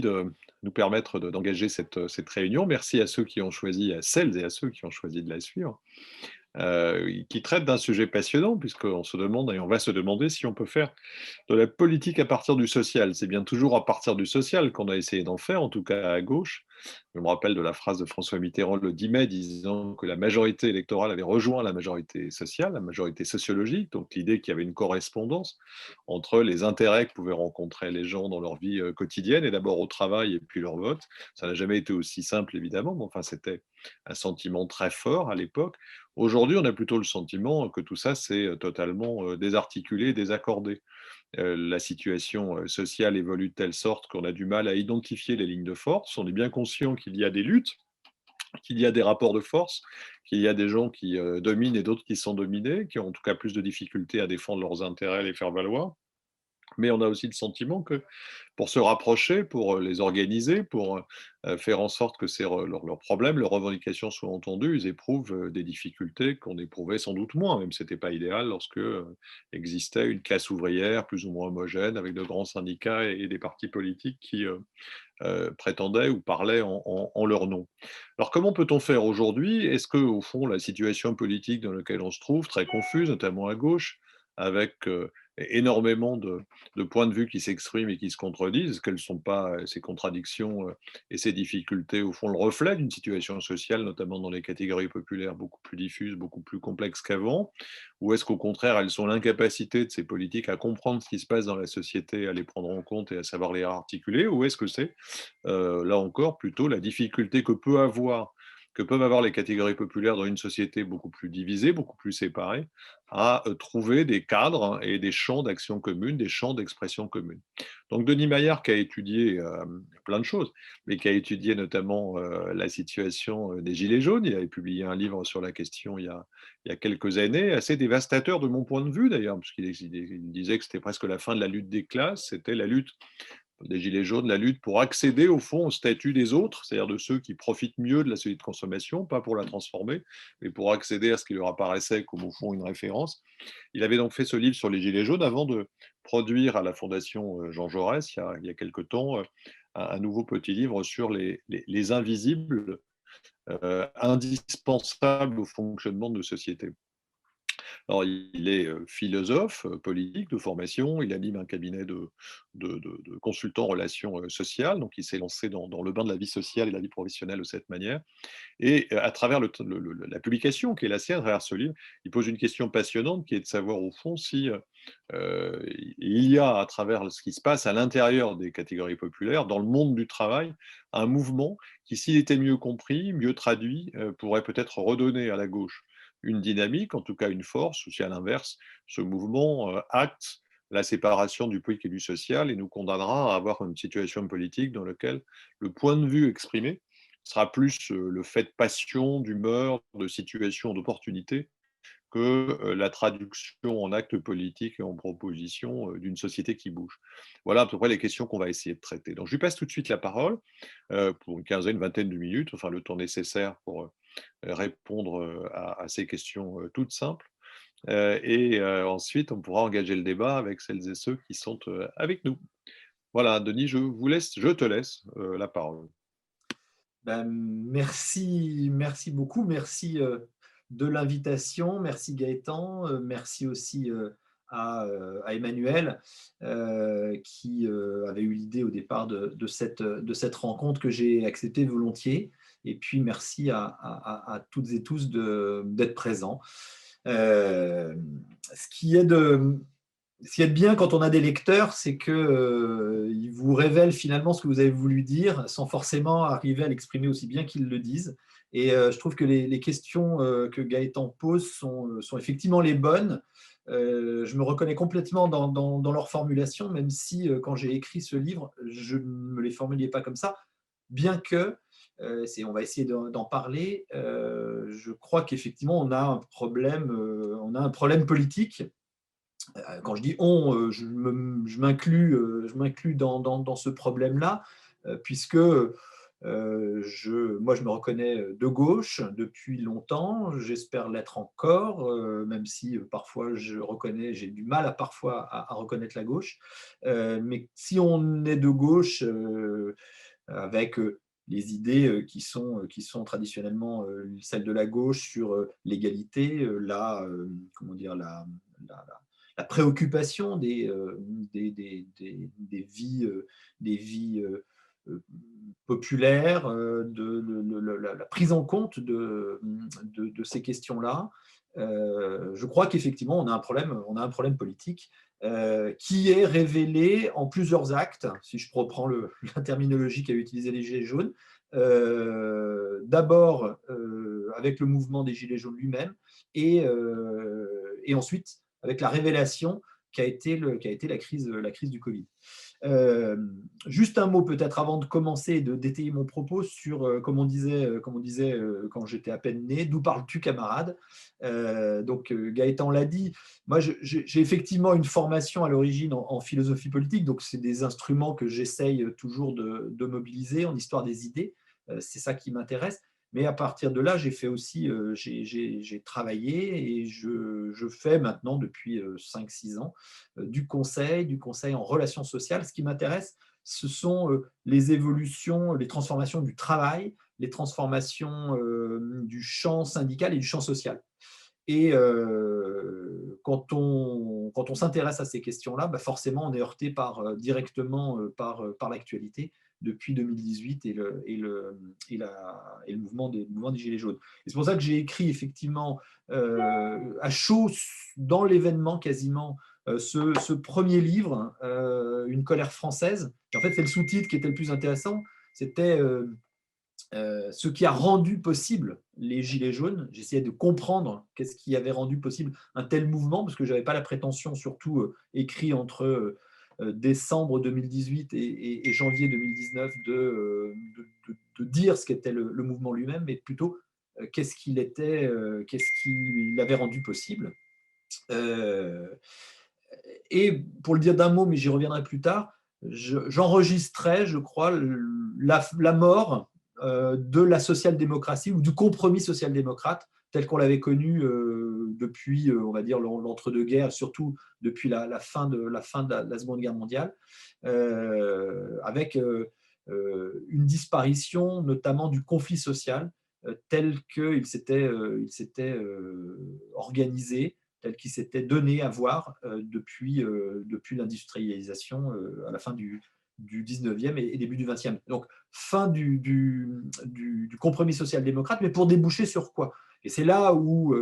de nous permettre d'engager cette réunion. Merci à ceux qui ont choisi, à celles et à ceux qui ont choisi de la suivre, qui traite d'un sujet passionnant, puisqu'on se demande et on va se demander si on peut faire de la politique à partir du social. C'est bien toujours à partir du social qu'on a essayé d'en faire, en tout cas à gauche. Je me rappelle de la phrase de François Mitterrand le 10 mai disant que la majorité électorale avait rejoint la majorité sociale, la majorité sociologique, donc l'idée qu'il y avait une correspondance entre les intérêts que pouvaient rencontrer les gens dans leur vie quotidienne, et d'abord au travail et puis leur vote. Ça n'a jamais été aussi simple, évidemment, mais enfin, c'était un sentiment très fort à l'époque. Aujourd'hui, on a plutôt le sentiment que tout ça s'est totalement désarticulé, désaccordé. La situation sociale évolue de telle sorte qu'on a du mal à identifier les lignes de force. On est bien conscient qu'il y a des luttes, qu'il y a des rapports de force, qu'il y a des gens qui dominent et d'autres qui sont dominés, qui ont en tout cas plus de difficultés à défendre leurs intérêts, à les faire valoir. Mais on a aussi le sentiment que pour se rapprocher, pour les organiser, pour faire en sorte que leurs problèmes, leurs revendications soient entendues, ils éprouvent des difficultés qu'on éprouvait sans doute moins, même si ce n'était pas idéal lorsque existait une classe ouvrière plus ou moins homogène, avec de grands syndicats et des partis politiques qui prétendaient ou parlaient en leur nom. Alors comment peut-on faire aujourd'hui? Est-ce que, au fond, la situation politique dans laquelle on se trouve, très confuse, notamment à gauche, avec énormément de points de vue qui s'expriment et qui se contredisent, est-ce qu'elles ne sont pas, ces contradictions et ces difficultés, au fond, le reflet d'une situation sociale, notamment dans les catégories populaires, beaucoup plus diffuses, beaucoup plus complexes qu'avant? Ou est-ce qu'au contraire, elles sont l'incapacité de ces politiques à comprendre ce qui se passe dans la société, à les prendre en compte et à savoir les articuler? Ou est-ce que c'est là encore, plutôt la difficulté que peuvent avoir les catégories populaires dans une société beaucoup plus divisée, beaucoup plus séparée, à trouver des cadres et des champs d'action commune, des champs d'expression commune. Donc Denis Maillard, qui a étudié plein de choses, mais qui a étudié notamment la situation des Gilets jaunes, il avait publié un livre sur la question il y a quelques années, assez dévastateur de mon point de vue d'ailleurs, puisqu'il disait que c'était presque la fin de la lutte des classes, c'était la lutte des Gilets jaunes, la lutte pour accéder au fond au statut des autres, c'est-à-dire de ceux qui profitent mieux de la société de consommation, pas pour la transformer, mais pour accéder à ce qui leur apparaissait comme au fond une référence. Il avait donc fait ce livre sur les Gilets jaunes avant de produire à la Fondation Jean Jaurès, il y a quelque temps, un nouveau petit livre sur les invisibles indispensables au fonctionnement de société. Alors, il est philosophe, politique de formation, il anime un cabinet de consultants en relations sociales, donc il s'est lancé dans le bain de la vie sociale et de la vie professionnelle de cette manière. Et à travers la publication qui est la sienne, à travers ce livre, il pose une question passionnante qui est de savoir au fond si il y a, à travers ce qui se passe à l'intérieur des catégories populaires, dans le monde du travail, un mouvement qui, s'il était mieux compris, mieux traduit, pourrait peut-être redonner à la gauche une dynamique, en tout cas une force, ou si à l'inverse, ce mouvement acte la séparation du politique et du social et nous condamnera à avoir une situation politique dans laquelle le point de vue exprimé sera plus le fait de passion, d'humeur, de situation, d'opportunité, que la traduction en actes politiques et en propositions d'une société qui bouge. Voilà à peu près les questions qu'on va essayer de traiter. Donc je lui passe tout de suite la parole pour une quinzaine, vingtaine de minutes, enfin le temps nécessaire pour répondre à ces questions toutes simples. Ensuite, on pourra engager le débat avec celles et ceux qui sont avec nous. Voilà, Denis, je te laisse la parole. Ben, merci beaucoup. Merci de l'invitation. Merci Gaëtan. Merci aussi à Emmanuel qui avait eu l'idée au départ de cette rencontre que j'ai acceptée volontiers. Et puis merci à toutes et tous d'être présents. Euh, ce qui est de, Ce qui est bien quand on a des lecteurs, c'est qu'ils vous révèlent finalement ce que vous avez voulu dire sans forcément arriver à l'exprimer aussi bien qu'ils le disent. Et je trouve que les questions que Gaëtan pose sont effectivement les bonnes. Je me reconnais complètement dans leur formulation, même si quand j'ai écrit ce livre, je ne me les formulais pas comme ça, bien que, on va essayer d'en parler, je crois qu'effectivement on a un problème politique. Quand je dis on, je m'inclus dans ce problème-là, puisque Moi, je me reconnais de gauche depuis longtemps, j'espère l'être encore, même si parfois j'ai du mal à reconnaître la gauche. Mais si on est de gauche, avec les idées qui sont traditionnellement celles de la gauche sur l'égalité, comment dire, la, la préoccupation des vies populaires, la prise en compte de ces questions-là. Je crois qu'effectivement, on a un problème politique qui est révélé en plusieurs actes, si je reprends la terminologie qu'a utilisé les Gilets jaunes. D'abord avec le mouvement des Gilets jaunes lui-même, et ensuite avec la révélation qu'a été la crise du Covid. Euh, Juste un mot peut-être avant de commencer et de détailler mon propos sur, comme on disait quand j'étais à peine né, d'où parles-tu camarade? Gaëtan l'a dit, moi j'ai effectivement une formation à l'origine en philosophie politique, donc c'est des instruments que j'essaye toujours de mobiliser en histoire des idées, c'est ça qui m'intéresse. Mais à partir de là, j'ai fait aussi, j'ai travaillé et je fais maintenant depuis 5-6 ans du conseil en relations sociales. Ce qui m'intéresse, ce sont les évolutions, les transformations du travail, les transformations du champ syndical et du champ social. Et quand on s'intéresse à ces questions-là, bah forcément, on est heurté directement par l'actualité depuis 2018 et le mouvement des Gilets jaunes. Et c'est pour ça que j'ai écrit effectivement à chaud dans l'événement quasiment ce premier livre, Une colère française. Et en fait, c'est le sous-titre qui était le plus intéressant. C'était ce qui a rendu possible les Gilets jaunes. J'essayais de comprendre qu'est-ce qui avait rendu possible un tel mouvement, parce que je n'avais pas la prétention, surtout écrit entre décembre 2018 et janvier 2019, de dire ce qu'était le mouvement lui-même, mais plutôt qu'est-ce qu'il était, qu'est-ce qu'il avait rendu possible. Euh, et pour le dire d'un mot, mais j'y reviendrai plus tard, j'enregistrais, je crois, la mort de la social-démocratie ou du compromis social-démocrate tel qu'on l'avait connu depuis, on va dire, l'entre-deux-guerres, surtout depuis la fin de la Seconde Guerre mondiale, avec une disparition notamment du conflit social tel qu'il s'était organisé, tel qu'il s'était donné à voir depuis l'industrialisation à la fin du 19e et début du 20e. Donc, fin du compromis social-démocrate, mais pour déboucher sur quoi? Et c'est là où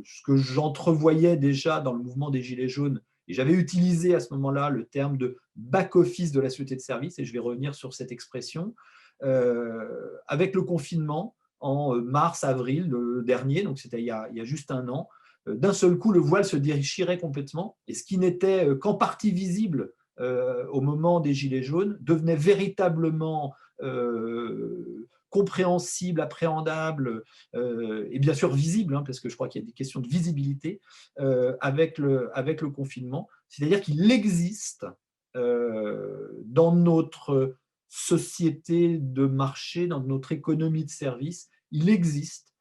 ce que j'entrevoyais déjà dans le mouvement des Gilets jaunes, et j'avais utilisé à ce moment-là le terme de back-office de la société de service, et je vais revenir sur cette expression, avec le confinement en mars-avril dernier, donc c'était il y a juste un an, d'un seul coup, le voile se déchirait complètement, et ce qui n'était qu'en partie visible au moment des Gilets jaunes devenait véritablement compréhensible, appréhendable et bien sûr visible, hein, parce que je crois qu'il y a des questions de visibilité avec le confinement. C'est-à-dire qu'il existe dans notre société de marché, dans notre économie de service, il existe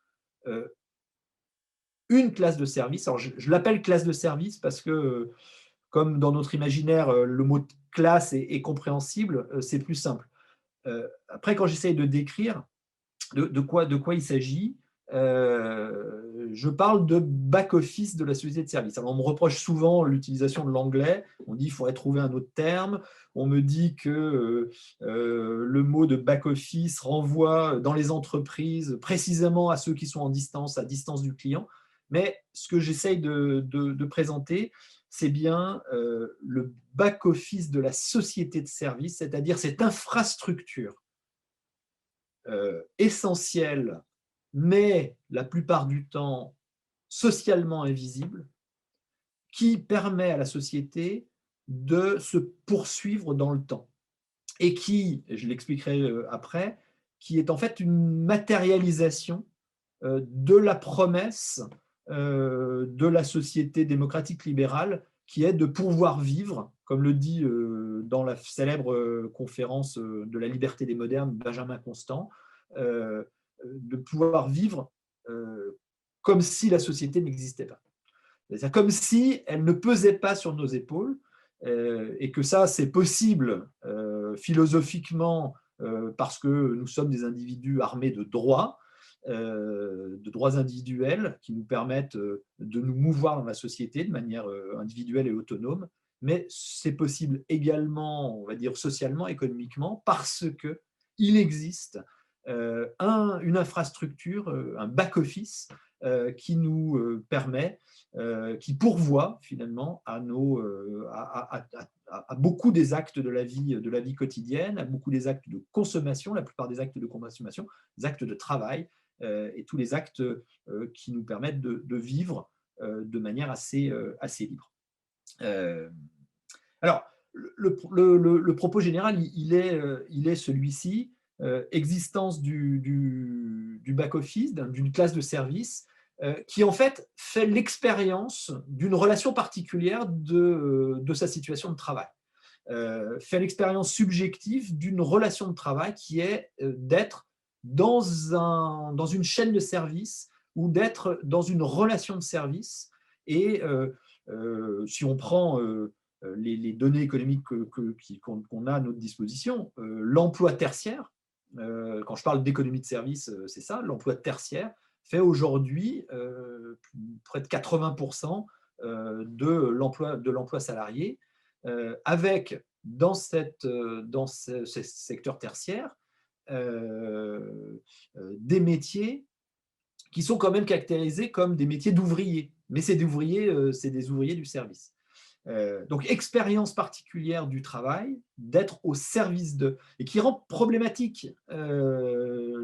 une classe de service. Alors, je l'appelle classe de service parce que, comme dans notre imaginaire, le mot classe est compréhensible, c'est plus simple. Après, quand j'essaye de décrire de quoi il s'agit, je parle de back-office de la société de service. Alors, on me reproche souvent l'utilisation de l'anglais. On dit qu'il faudrait trouver un autre terme. On me dit que le mot de back-office renvoie dans les entreprises précisément à ceux qui sont à distance du client. Mais ce que j'essaye de présenter, c'est bien le back-office de la société de service, c'est-à-dire cette infrastructure essentielle, mais la plupart du temps socialement invisible, qui permet à la société de se poursuivre dans le temps et qui, je l'expliquerai après, qui est en fait une matérialisation de la promesse de la société démocratique libérale qui est de pouvoir vivre, comme le dit dans la célèbre conférence de la liberté des modernes, Benjamin Constant, de pouvoir vivre comme si la société n'existait pas. C'est-à-dire comme si elle ne pesait pas sur nos épaules, et que ça, c'est possible philosophiquement parce que nous sommes des individus armés de droits individuels qui nous permettent de nous mouvoir dans la société de manière individuelle et autonome, mais c'est possible également, on va dire socialement, économiquement, parce qu'il existe une infrastructure, un back-office qui nous permet, qui pourvoit finalement à beaucoup des actes de la vie quotidienne, à beaucoup des actes de consommation, la plupart des actes de consommation, des actes de travail, et tous les actes qui nous permettent de vivre de manière assez libre. Alors, le propos général, il est celui-ci, existence du back-office, d'une classe de service, qui en fait l'expérience d'une relation particulière de sa situation de travail. Fait l'expérience subjective d'une relation de travail qui est d'être dans une chaîne de service ou d'être dans une relation de service. Et si on prend les données économiques qu'on a à notre disposition, l'emploi tertiaire, quand je parle d'économie de service, c'est ça, l'emploi tertiaire fait aujourd'hui près de 80% de l'emploi salarié, avec dans ce secteur tertiaire des métiers qui sont quand même caractérisés comme des métiers d'ouvriers, mais c'est des ouvriers du service. Donc, expérience particulière du travail, d'être au service de, et qui rend problématique le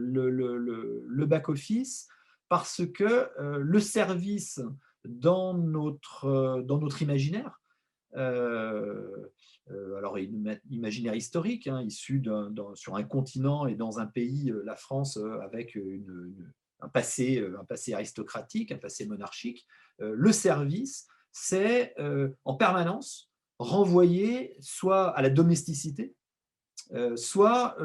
back-office, parce que le service dans notre imaginaire, alors imaginaire historique, hein, issu sur un continent et dans un pays, la France, avec un passé aristocratique, un passé monarchique, le service, c'est en permanence renvoyé soit à la domesticité, soit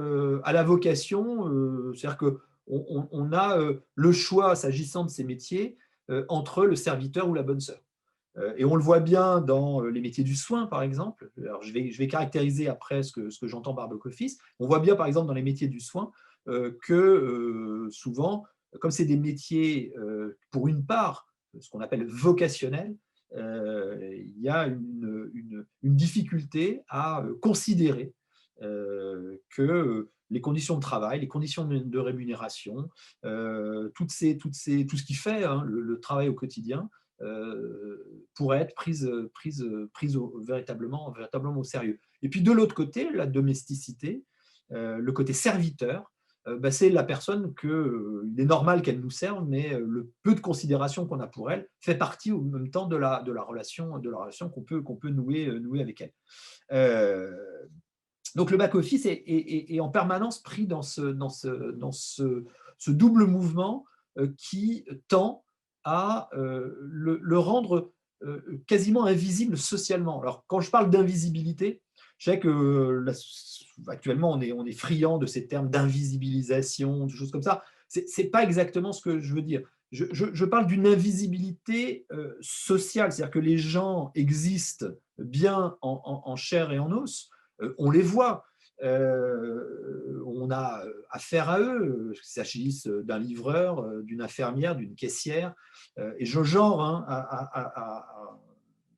à la vocation, c'est-à-dire qu'on a le choix, s'agissant de ces métiers, entre le serviteur ou la bonne sœur. Et on le voit bien dans les métiers du soin, par exemple. Alors, je vais caractériser après ce que j'entends par back-office. On voit bien, par exemple, dans les métiers du soin, que souvent, comme c'est des métiers, pour une part, ce qu'on appelle vocationnels, il y a une difficulté à considérer que les conditions de travail, les conditions de rémunération, tout ce qui fait le travail au quotidien, pourrait être prise véritablement au sérieux. Et puis de l'autre côté, la domesticité, le côté serviteur, c'est la personne qu'il est normal qu'elle nous serve, mais le peu de considération qu'on a pour elle fait partie en même temps de la relation qu'on peut nouer avec elle. Donc le back-office est en permanence pris dans ce double mouvement qui tend à le rendre quasiment invisible socialement. Alors quand je parle d'invisibilité, je sais que actuellement on est friand de ces termes d'invisibilisation, de choses comme ça. C'est pas exactement ce que je veux dire. Je parle d'une invisibilité sociale, c'est-à-dire que les gens existent bien en chair et en os, on les voit, on a affaire à eux, qu'il s'agisse d'un livreur, d'une infirmière, d'une caissière, et je genre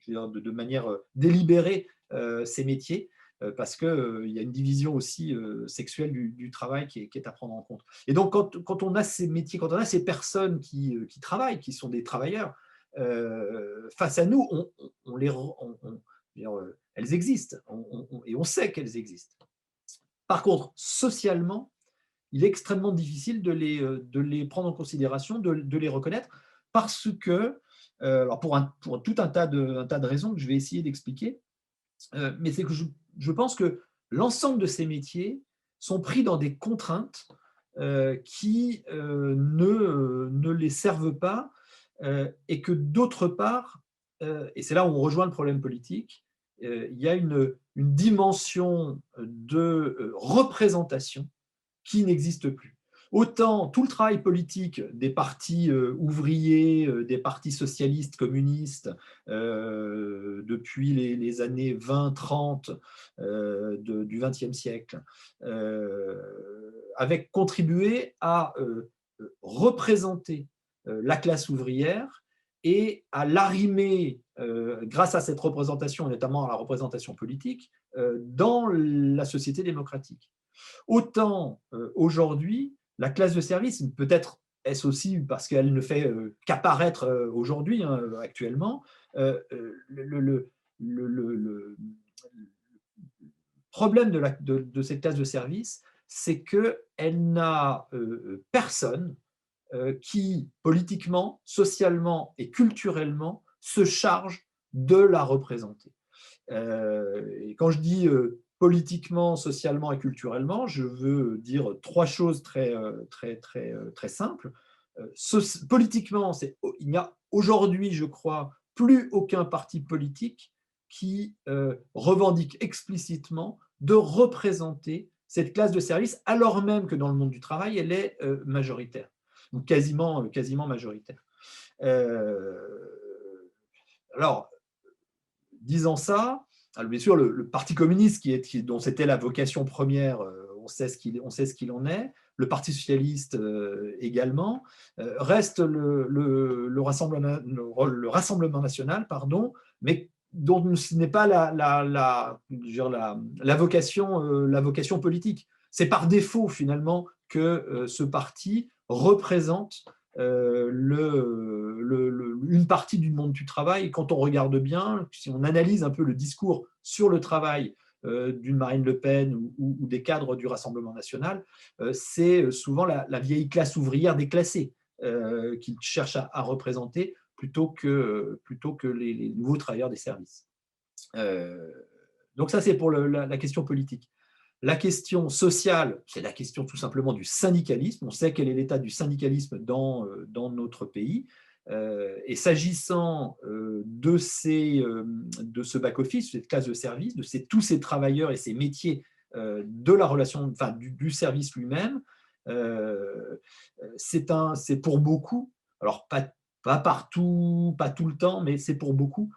de manière délibérée ces métiers, parce qu'il y a une division aussi sexuelle du travail qui est à prendre en compte. Et donc, quand on a ces métiers, quand on a ces personnes qui travaillent, qui sont des travailleurs, face à nous, elles existent, et on sait qu'elles existent. Par contre, socialement, il est extrêmement difficile de les prendre en considération, de les reconnaître, parce que, alors pour tout un tas de raisons que je vais essayer d'expliquer, mais c'est que je pense que l'ensemble de ces métiers sont pris dans des contraintes qui ne les servent pas, et que d'autre part, et c'est là où on rejoint le problème politique, il y a une dimension de représentation qui n'existe plus. Autant tout le travail politique des partis ouvriers, des partis socialistes, communistes, depuis les années 20-30 du XXe siècle, avait contribué à représenter la classe ouvrière et à l'arrimer, grâce à cette représentation, notamment à la représentation politique, dans la société démocratique. Autant aujourd'hui, la classe de service, peut-être est-ce aussi parce qu'elle ne fait qu'apparaître aujourd'hui, hein, actuellement, le problème de cette classe de service, c'est qu'elle n'a personne qui, politiquement, socialement et culturellement, se charge de la représenter. Et quand je dis politiquement, socialement et culturellement, je veux dire trois choses très simples. Politiquement, il n'y a aujourd'hui, je crois, plus aucun parti politique qui revendique explicitement de représenter cette classe de service, alors même que dans le monde du travail, elle est majoritaire, ou quasiment majoritaire. Alors, disant ça, alors bien sûr, le Parti communiste, dont c'était la vocation première, on sait ce qu'il en est, le Parti socialiste également, reste le Rassemblement national, pardon, mais dont ce n'est pas la vocation politique. C'est par défaut, finalement, que ce parti représente une partie du monde du travail. Et quand on regarde bien, si on analyse un peu le discours sur le travail d'une Marine Le Pen ou des cadres du Rassemblement national, c'est souvent la vieille classe ouvrière déclassée qu'ils cherchent à représenter plutôt que les nouveaux travailleurs des services. Donc ça, c'est pour la question politique. La question sociale, c'est la question tout simplement du syndicalisme. On sait quel est l'état du syndicalisme dans notre pays. Et s'agissant de ce back-office, cette classe de service, tous ces travailleurs et ces métiers de la relation, enfin, du service lui-même, c'est pour beaucoup, alors pas partout, pas tout le temps, mais c'est pour beaucoup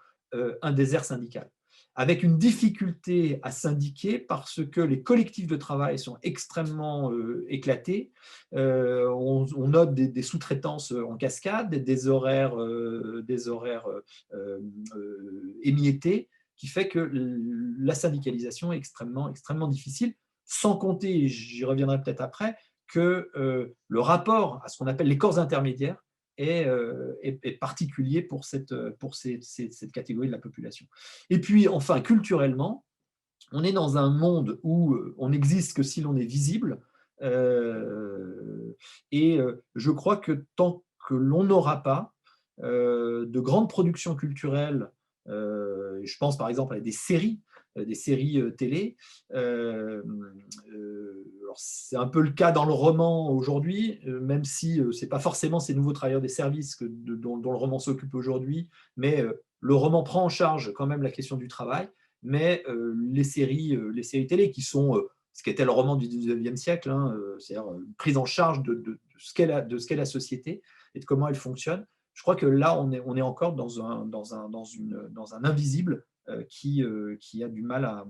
un désert syndical, avec une difficulté à syndiquer parce que les collectifs de travail sont extrêmement éclatés. On note des sous-traitances en cascade, des horaires émiettés, qui fait que la syndicalisation est extrêmement difficile, sans compter, j'y reviendrai peut-être après, que le rapport à ce qu'on appelle les corps intermédiaires est particulier pour cette catégorie de la population. Et puis, enfin, culturellement, on est dans un monde où on n'existe que si l'on est visible. Et je crois que tant que l'on n'aura pas de grandes productions culturelles, je pense par exemple à des séries télé. C'est un peu le cas dans le roman aujourd'hui, même si ce n'est pas forcément ces nouveaux travailleurs des services dont le roman s'occupe aujourd'hui, mais le roman prend en charge quand même la question du travail, mais les séries télé qui sont ce qu'était le roman du 19e siècle, hein, c'est-à-dire une prise en charge de ce qu'est la société et de comment elle fonctionne. Je crois que là, on est encore dans un invisible qui a du mal à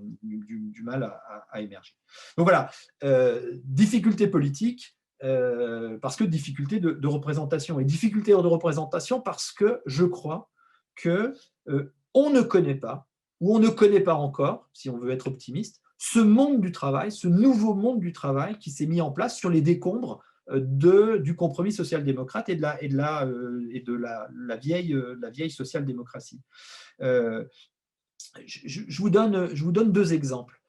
émerger. Donc voilà, difficulté politique, parce que difficulté de représentation. Et difficulté de représentation parce que je crois qu'on ne connaît pas, ou on ne connaît pas encore, si on veut être optimiste, ce monde du travail, ce nouveau monde du travail qui s'est mis en place sur les décombres du compromis social-démocrate et de la vieille social-démocratie. Je vous donne deux exemples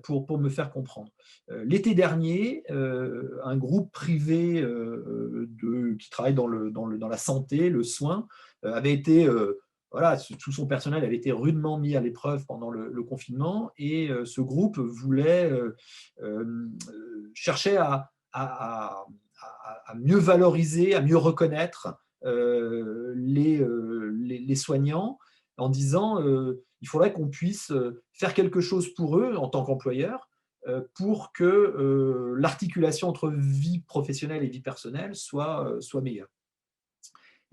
pour me faire comprendre. L'été dernier, un groupe privé qui travaille dans la santé, le soin, avait été voilà, tout son personnel avait été rudement mis à l'épreuve pendant le confinement, et ce groupe cherchait à mieux valoriser, à mieux reconnaître les soignants, en disant il faudrait qu'on puisse faire quelque chose pour eux en tant qu'employeurs pour que l'articulation entre vie professionnelle et vie personnelle soit meilleure.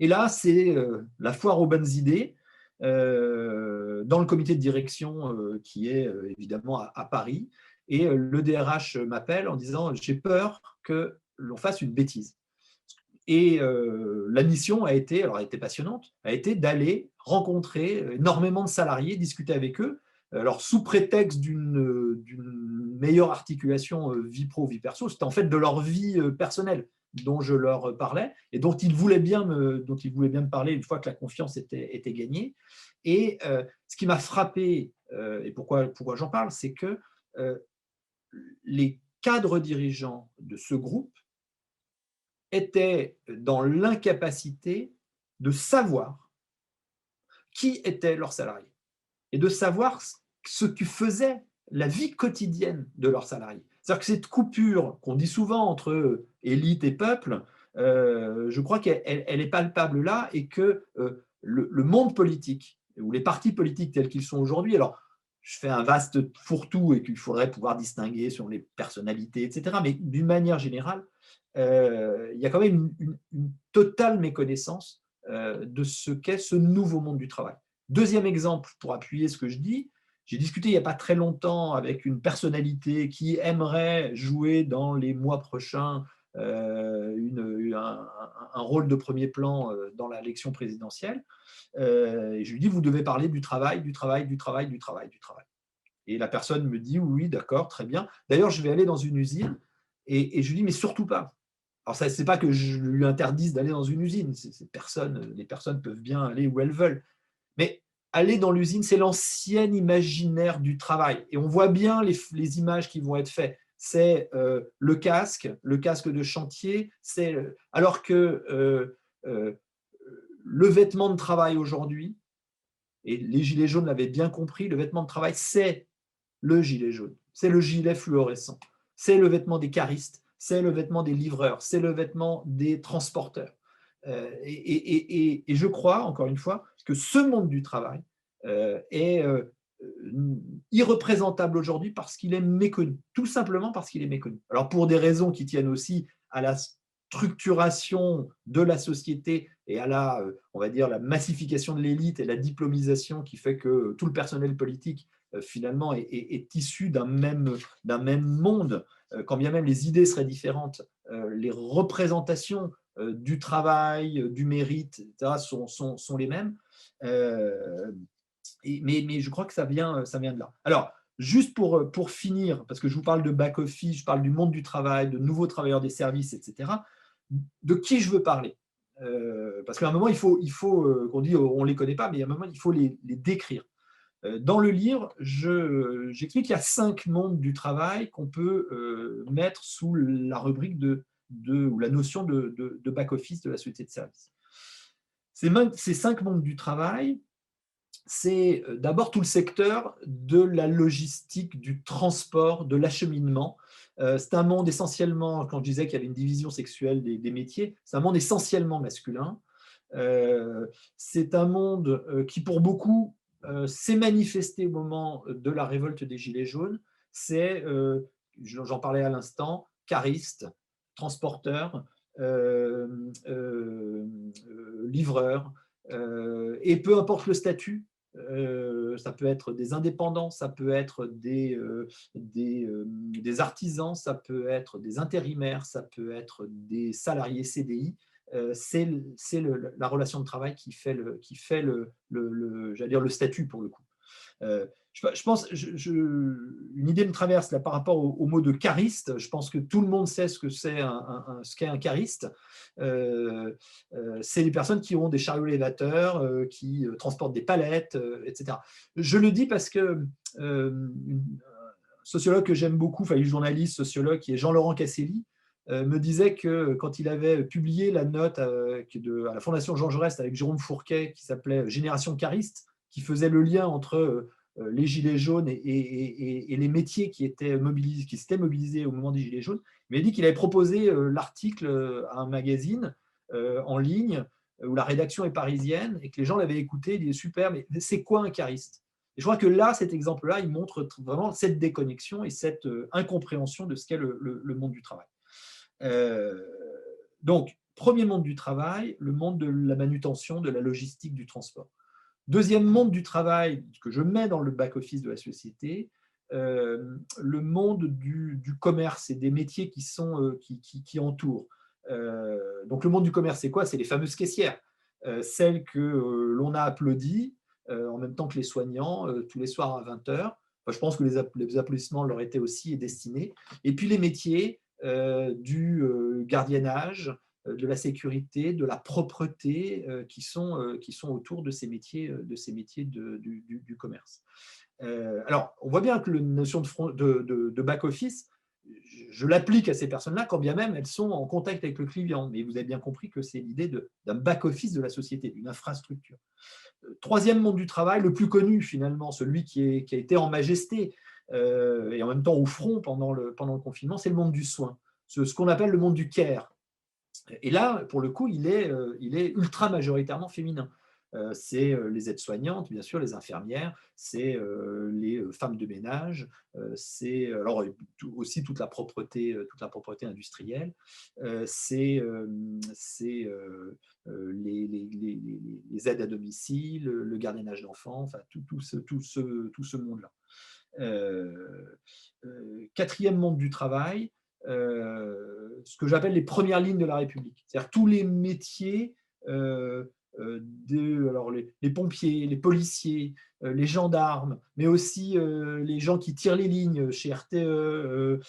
Et là, c'est la foire aux bonnes idées dans le comité de direction qui est évidemment à Paris. Et le DRH m'appelle en disant j'ai peur que l'on fasse une bêtise. Et la mission a été, alors elle était passionnante, a été d'aller rencontrer énormément de salariés, discuter avec eux, alors sous prétexte d'une meilleure articulation vie pro, vie perso, c'était en fait de leur vie personnelle dont je leur parlais et dont ils voulaient bien me parler une fois que la confiance était gagnée. Et ce qui m'a frappé, et pourquoi j'en parle, c'est que les cadres dirigeants de ce groupe étaient dans l'incapacité de savoir qui étaient leurs salariés et de savoir ce que faisait la vie quotidienne de leurs salariés. C'est-à-dire que cette coupure qu'on dit souvent entre élite et peuple, je crois qu'elle est palpable là et que le monde politique ou les partis politiques tels qu'ils sont aujourd'hui, alors je fais un vaste fourre-tout et qu'il faudrait pouvoir distinguer sur les personnalités, etc. Mais d'une manière générale, il y a quand même une totale méconnaissance de ce qu'est ce nouveau monde du travail. Deuxième exemple, pour appuyer ce que je dis, j'ai discuté il n'y a pas très longtemps avec une personnalité qui aimerait jouer dans les mois prochains un rôle de premier plan dans l'élection présidentielle. Et je lui dis, vous devez parler du travail, du travail, du travail, du travail, du travail. Et la personne me dit, oui, d'accord, très bien. D'ailleurs, je vais aller dans une usine et je lui dis, mais surtout pas. Alors, ce n'est pas que je lui interdise d'aller dans une usine. Les personnes peuvent bien aller où elles veulent. Mais aller dans l'usine, c'est l'ancien imaginaire du travail. Et on voit bien les images qui vont être faites. C'est le casque de chantier. Alors que le vêtement de travail aujourd'hui, et les gilets jaunes l'avaient bien compris, le vêtement de travail, c'est le gilet jaune, c'est le gilet fluorescent, c'est le vêtement des caristes, c'est le vêtement des livreurs, c'est le vêtement des transporteurs. Et je crois, encore une fois, que ce monde du travail est irreprésentable aujourd'hui parce qu'il est méconnu, tout simplement parce qu'il est méconnu. Alors pour des raisons qui tiennent aussi à la structuration de la société et à on va dire, la massification de l'élite et la diplomisation qui fait que tout le personnel politique finalement est issu d'un même monde, quand bien même les idées seraient différentes, les représentations du travail, du mérite, etc., sont les mêmes. Mais je crois que ça vient de là. Alors, juste pour finir, parce que je vous parle de back-office, je parle du monde du travail, de nouveaux travailleurs des services, etc., de qui je veux parler. Parce qu'à un moment, il faut qu'on dit on ne les connaît pas, mais à un moment, il faut les décrire. Dans le livre, j'explique qu'il y a 5 mondes du travail qu'on peut mettre sous la rubrique ou la notion de back-office de la société de service. Ces 5 mondes du travail, c'est d'abord tout le secteur de la logistique, du transport, de l'acheminement. C'est un monde essentiellement, quand je disais qu'il y avait une division sexuelle des métiers, c'est un monde essentiellement masculin. C'est un monde qui, pour beaucoup, s'est manifesté au moment de la révolte des Gilets jaunes. C'est, j'en parlais à l'instant, caristes, transporteurs, livreurs, et peu importe le statut, ça peut être des indépendants, ça peut être des artisans, ça peut être des intérimaires, ça peut être des salariés CDI. C'est la relation de travail qui fait j'allais dire le statut pour le coup. Je pense, une idée me traverse là par rapport au mot de cariste. Je pense que tout le monde sait ce que c'est ce qu'est un cariste. C'est les personnes qui ont des chariots élévateurs, qui transportent des palettes, etc. Je le dis parce que un sociologue que j'aime beaucoup, enfin, un journaliste sociologue qui est Jean-Laurent Casselli, me disait que quand il avait publié la note à la Fondation Jean Jaurès avec Jérôme Fourquet qui s'appelait Génération cariste, qui faisait le lien entre les gilets jaunes et les métiers qui s'étaient mobilisés au moment des gilets jaunes, il m'a dit qu'il avait proposé l'article à un magazine en ligne où la rédaction est parisienne et que les gens l'avaient écouté, ils disaient super, mais c'est quoi un cariste? Et je crois que là, cet exemple-là, il montre vraiment cette déconnexion et cette incompréhension de ce qu'est le monde du travail. Euh, donc, premier monde du travail, le monde de la manutention, de la logistique, du transport. Deuxième monde du travail que je mets dans le back-office de la société, le monde du commerce et des métiers qui entourent. Donc le monde du commerce, c'est quoi? C'est les fameuses caissières, celles que l'on a applaudies en même temps que les soignants tous les soirs à 20 heures. Enfin, je pense que les applaudissements leur étaient aussi destinés. Et puis les métiers du gardiennage, de la sécurité, de la propreté qui sont autour de ces métiers, du commerce. Alors, on voit bien que la notion de back-office, je l'applique à ces personnes-là, quand bien même elles sont en contact avec le client. Mais vous avez bien compris que c'est l'idée d'un back-office de la société, d'une infrastructure. Troisième monde du travail, le plus connu finalement, celui qui a été en majesté et en même temps au front pendant le confinement, c'est le monde du soin, ce qu'on appelle le monde du care. Et là, pour le coup, il est ultra majoritairement féminin. C'est les aides-soignantes, bien sûr, les infirmières, c'est les femmes de ménage, c'est alors aussi toute la propreté industrielle, c'est les aides à domicile, le gardiennage d'enfants, enfin tout ce monde-là. Quatrième monde du travail, ce que j'appelle les premières lignes de la République. C'est-à-dire tous les métiers alors les pompiers, les policiers, les gendarmes, mais aussi les gens qui tirent les lignes chez RTE.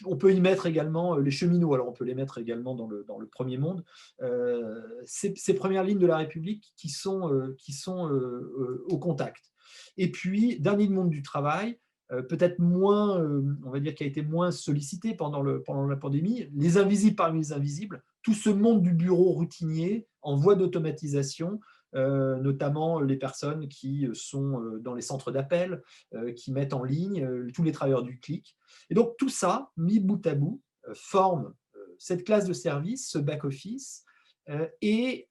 On peut y mettre également les cheminots, alors on peut les mettre également dans le premier monde. Ces premières lignes de la République qui sont au contact. Et puis, dernier monde du travail, peut-être moins, on va dire, qui a été moins sollicité pendant la pandémie, les invisibles parmi les invisibles, tout ce monde du bureau routinier en voie d'automatisation, notamment les personnes qui sont dans les centres d'appel, qui mettent en ligne, tous les travailleurs du clic. Et donc tout ça, mis bout à bout, forme cette classe de service, ce back-office, et,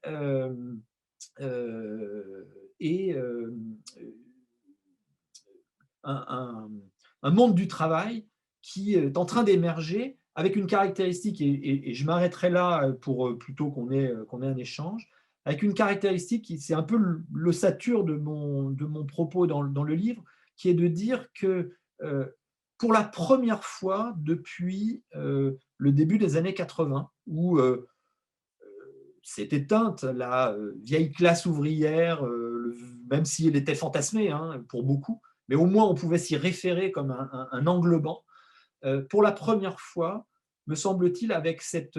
et un monde du travail qui est en train d'émerger avec une caractéristique, et je m'arrêterai là pour plutôt qu'on ait un échange, avec une caractéristique qui c'est un peu l'ossature de mon propos dans le livre, qui est de dire que pour la première fois depuis le début des années 80, où s'est éteinte la vieille classe ouvrière, même si elle était fantasmée pour beaucoup, mais au moins on pouvait s'y référer comme un englobant. Pour la première fois, me semble-t-il, avec cette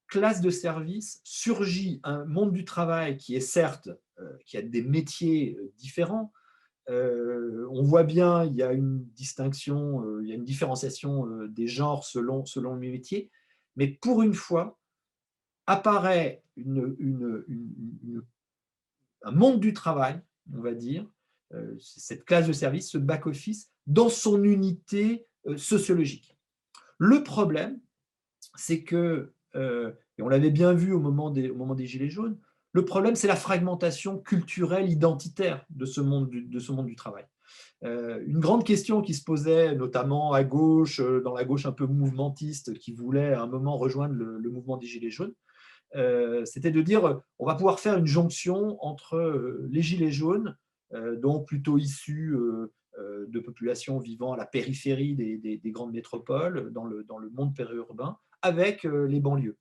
classe de service, surgit un monde du travail qui est certes, qui a des métiers différents. On voit bien, il y a une distinction, il y a une différenciation des genres selon les métiers, mais pour une fois, apparaît un monde du travail, on va dire, cette classe de service, ce back-office, dans son unité sociologique. Le problème, c'est que, et on l'avait bien vu au moment des Gilets jaunes, le problème, c'est la fragmentation culturelle, identitaire de ce monde du travail. Une grande question qui se posait, notamment à gauche, dans la gauche un peu mouvementiste, qui voulait à un moment rejoindre le mouvement des Gilets jaunes, c'était de dire on va pouvoir faire une jonction entre les gilets jaunes, donc plutôt issus de populations vivant à la périphérie des grandes métropoles, dans le monde périurbain, avec les banlieues.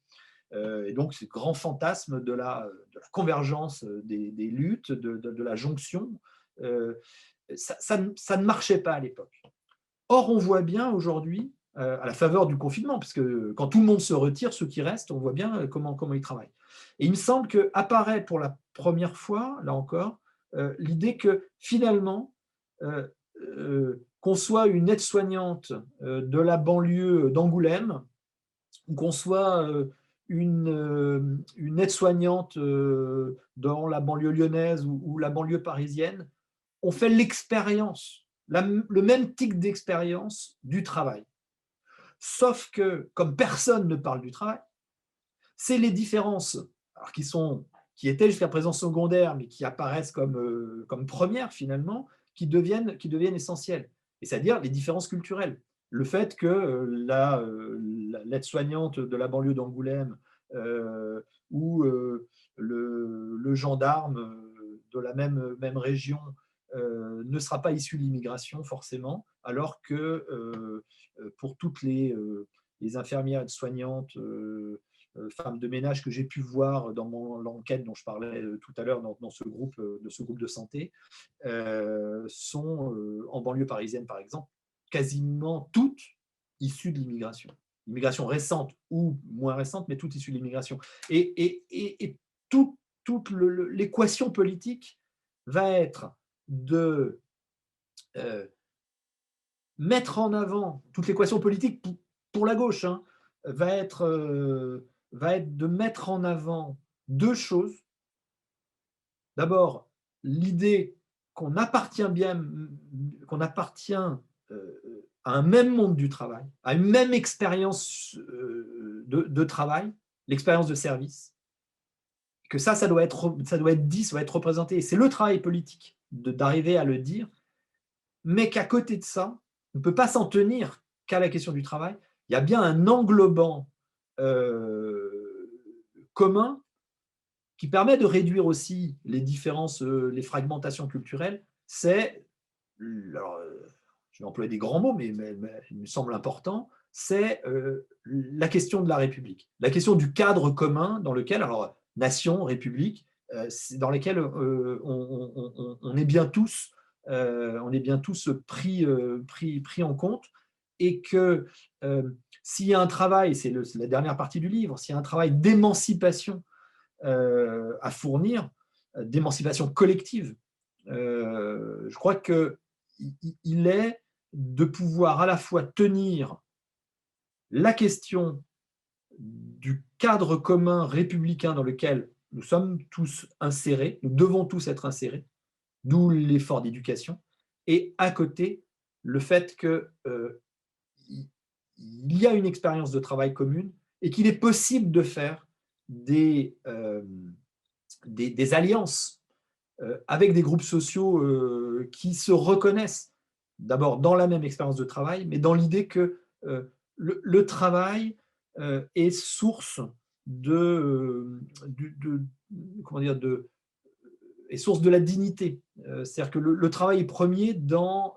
Et donc, ce grand fantasme de la convergence des luttes, de la jonction, ça ne marchait pas à l'époque. Or, on voit bien aujourd'hui, à la faveur du confinement, parce que quand tout le monde se retire, ceux qui restent, on voit bien comment ils travaillent. Et il me semble qu'apparaît pour la première fois, là encore, l'idée que finalement, qu'on soit une aide-soignante de la banlieue d'Angoulême, ou qu'on soit une aide-soignante dans la banlieue lyonnaise ou la banlieue parisienne, on fait l'expérience, le même type d'expérience du travail. Sauf que, comme personne ne parle du travail, c'est les différences, alors qui sont qui étaient jusqu'à présent secondaires, mais qui apparaissent comme premières finalement, qui deviennent essentielles. Et c'est-à-dire les différences culturelles. Le fait que l'aide-soignante de la banlieue d'Angoulême ou le gendarme de la même région ne sera pas issu de l'immigration forcément, alors que pour toutes les infirmières et soignantes, femmes de ménage que j'ai pu voir dans l'enquête dont je parlais tout à l'heure dans ce groupe de santé, sont en banlieue parisienne par exemple, quasiment toutes issues de l'immigration. L'immigration récente ou moins récente, mais toutes issues de l'immigration. Et toute l'équation politique va être de mettre en avant, toute l'équation politique pour la gauche, hein, va être de mettre en avant deux choses. D'abord, l'idée qu'on appartient à un même monde du travail, à une même expérience de travail, l'expérience de service, que ça doit être dit, ça doit être représenté. Et c'est le travail politique d'arriver à le dire, mais qu'à côté de ça, on ne peut pas s'en tenir qu'à la question du travail. Il y a bien un englobant commun qui permet de réduire aussi les différences, les fragmentations culturelles. C'est, alors, je vais employer des grands mots, mais il me semble important, c'est la question de la République, la question du cadre commun dans lequel, alors nation, République, dans lesquels on est bien tous pris en compte, et que s'il y a un travail, c'est la dernière partie du livre, s'il y a un travail d'émancipation à fournir, d'émancipation collective, je crois qu'il est de pouvoir à la fois tenir la question du cadre commun républicain dans lequel nous sommes tous insérés, nous devons tous être insérés, d'où l'effort d'éducation, et à côté, le fait qu'il y a une expérience de travail commune et qu'il est possible de faire des alliances avec des groupes sociaux qui se reconnaissent d'abord dans la même expérience de travail, mais dans l'idée que le travail est source est source de la dignité. C'est-à-dire que le travail est premier dans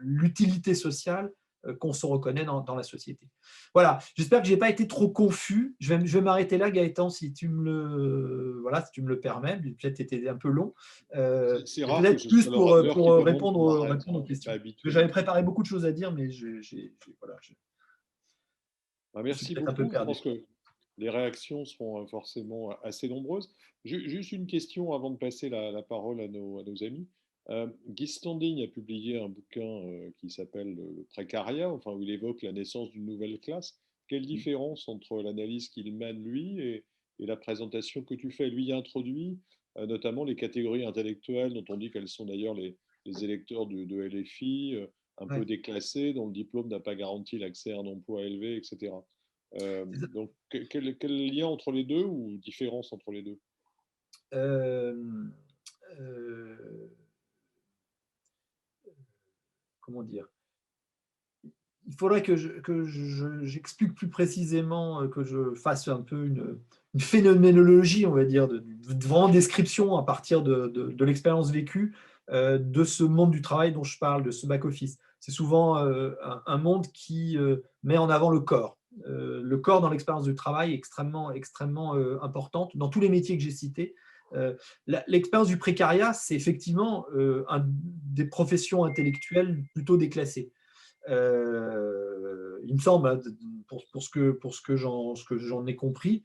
l'utilité sociale qu'on se reconnaît dans la société. Voilà, j'espère que je n'ai pas été trop confus. Je vais m'arrêter là, Gaëtan, si tu me le permets. Peut-être c'était un peu long. C'est rare que peut-être ce plus soit pour l'heure qui répondre m'arrête, aux hein. Je suis questions. pas habitué. J'avais préparé beaucoup de choses à dire, mais voilà, je suis Merci peut-être un peu beaucoup. Je perdu. pense que les réactions seront forcément assez nombreuses. Juste une question avant de passer la parole à nos amis. Guy Standing a publié un bouquin qui s'appelle Le Précariat, enfin, où il évoque la naissance d'une nouvelle classe. Quelle différence entre l'analyse qu'il mène, lui, et la présentation que tu fais? Lui il introduit notamment les catégories intellectuelles, dont on dit qu'elles sont d'ailleurs les électeurs de LFI, un peu Ouais. déclassés, dont le diplôme n'a pas garanti l'accès à un emploi élevé, etc. Donc, quel lien entre les deux ou différence entre les deux? Euh, euh, comment dire? Il faudrait que j'explique plus précisément, que je fasse un peu une phénoménologie, on va dire, de vraiment description à partir de l'expérience vécue de ce monde du travail dont je parle, de ce back-office. C'est souvent un monde qui met en avant le corps. Le corps dans l'expérience du travail est extrêmement, extrêmement importante dans tous les métiers que j'ai cités. L'expérience du précariat, c'est effectivement des professions intellectuelles plutôt déclassées. Il me semble, hein, pour ce que j'en ai compris.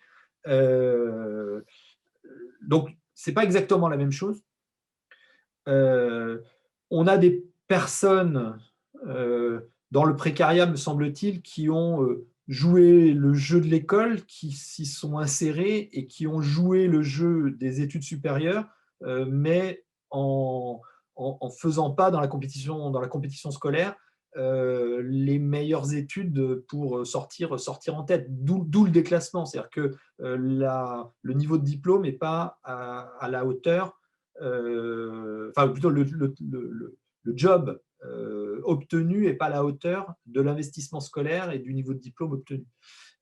Donc, ce n'est pas exactement la même chose. On a des personnes dans le précariat, me semble-t-il, qui ont joué le jeu de l'école, qui s'y sont insérés et qui ont joué le jeu des études supérieures, mais en faisant pas dans la compétition scolaire les meilleures études pour sortir en tête, d'où le déclassement. C'est-à-dire que le niveau de diplôme n'est pas à la hauteur, enfin plutôt le job obtenu n'est pas à la hauteur de l'investissement scolaire et du niveau de diplôme obtenu.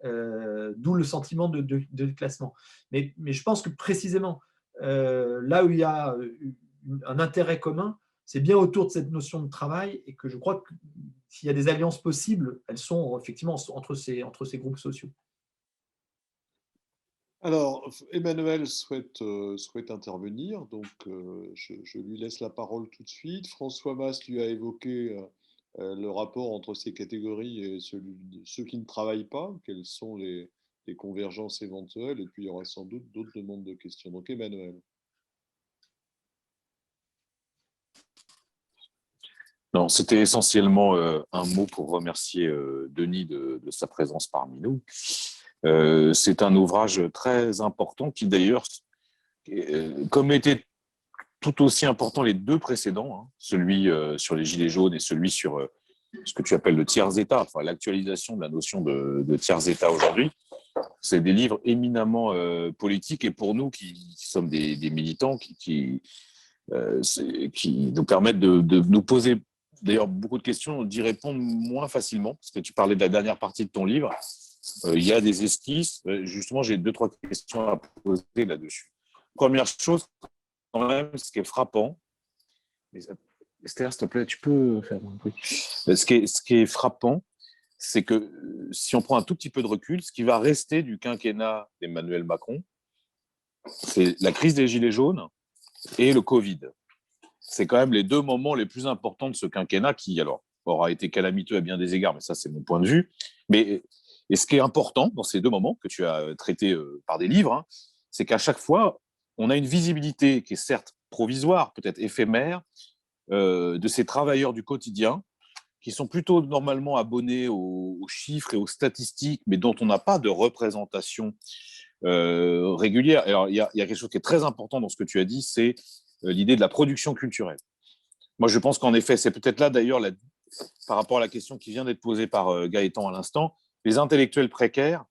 D'où le sentiment de déclassement. Mais je pense que précisément, là où il y a un intérêt commun, c'est bien autour de cette notion de travail, et que je crois que s'il y a des alliances possibles, elles sont effectivement entre ces groupes sociaux. Alors, Emmanuel souhaite intervenir, donc je lui laisse la parole tout de suite. François Mas lui a évoqué le rapport entre ces catégories et ceux qui ne travaillent pas, quelles sont les convergences éventuelles, et puis il y aura sans doute d'autres demandes de questions. Donc, Emmanuel. Non, c'était essentiellement un mot pour remercier Denis de sa présence parmi nous. C'est un ouvrage très important qui d'ailleurs, comme était tout aussi important les deux précédents, hein, celui sur les Gilets jaunes et celui sur ce que tu appelles le tiers-État, enfin l'actualisation de la notion de tiers-État aujourd'hui, c'est des livres éminemment politiques, et pour nous qui sommes des militants qui nous permettent de nous poser d'ailleurs beaucoup de questions, d'y répondre moins facilement, parce que tu parlais de la dernière partie de ton livre. Il y a des esquisses. Justement, j'ai 2-3 questions à poser là-dessus. Première chose, quand même, ce qui est frappant, Esther, s'il te plaît, tu peux faire un truc. Ce qui est frappant, c'est que si on prend un tout petit peu de recul, ce qui va rester du quinquennat d'Emmanuel Macron, c'est la crise des Gilets jaunes et le Covid. C'est quand même les deux moments les plus importants de ce quinquennat qui, alors, aura été calamiteux à bien des égards, mais ça, c'est mon point de vue. Et ce qui est important dans ces deux moments que tu as traités par des livres, hein, c'est qu'à chaque fois, on a une visibilité qui est certes provisoire, peut-être éphémère, de ces travailleurs du quotidien qui sont plutôt normalement abonnés aux chiffres et aux statistiques, mais dont on n'a pas de représentation régulière. Alors, il y a quelque chose qui est très important dans ce que tu as dit, c'est l'idée de la production culturelle. Moi, je pense qu'en effet, c'est peut-être là d'ailleurs, par rapport à la question qui vient d'être posée par Gaëtan à l'instant, les intellectuels précaires,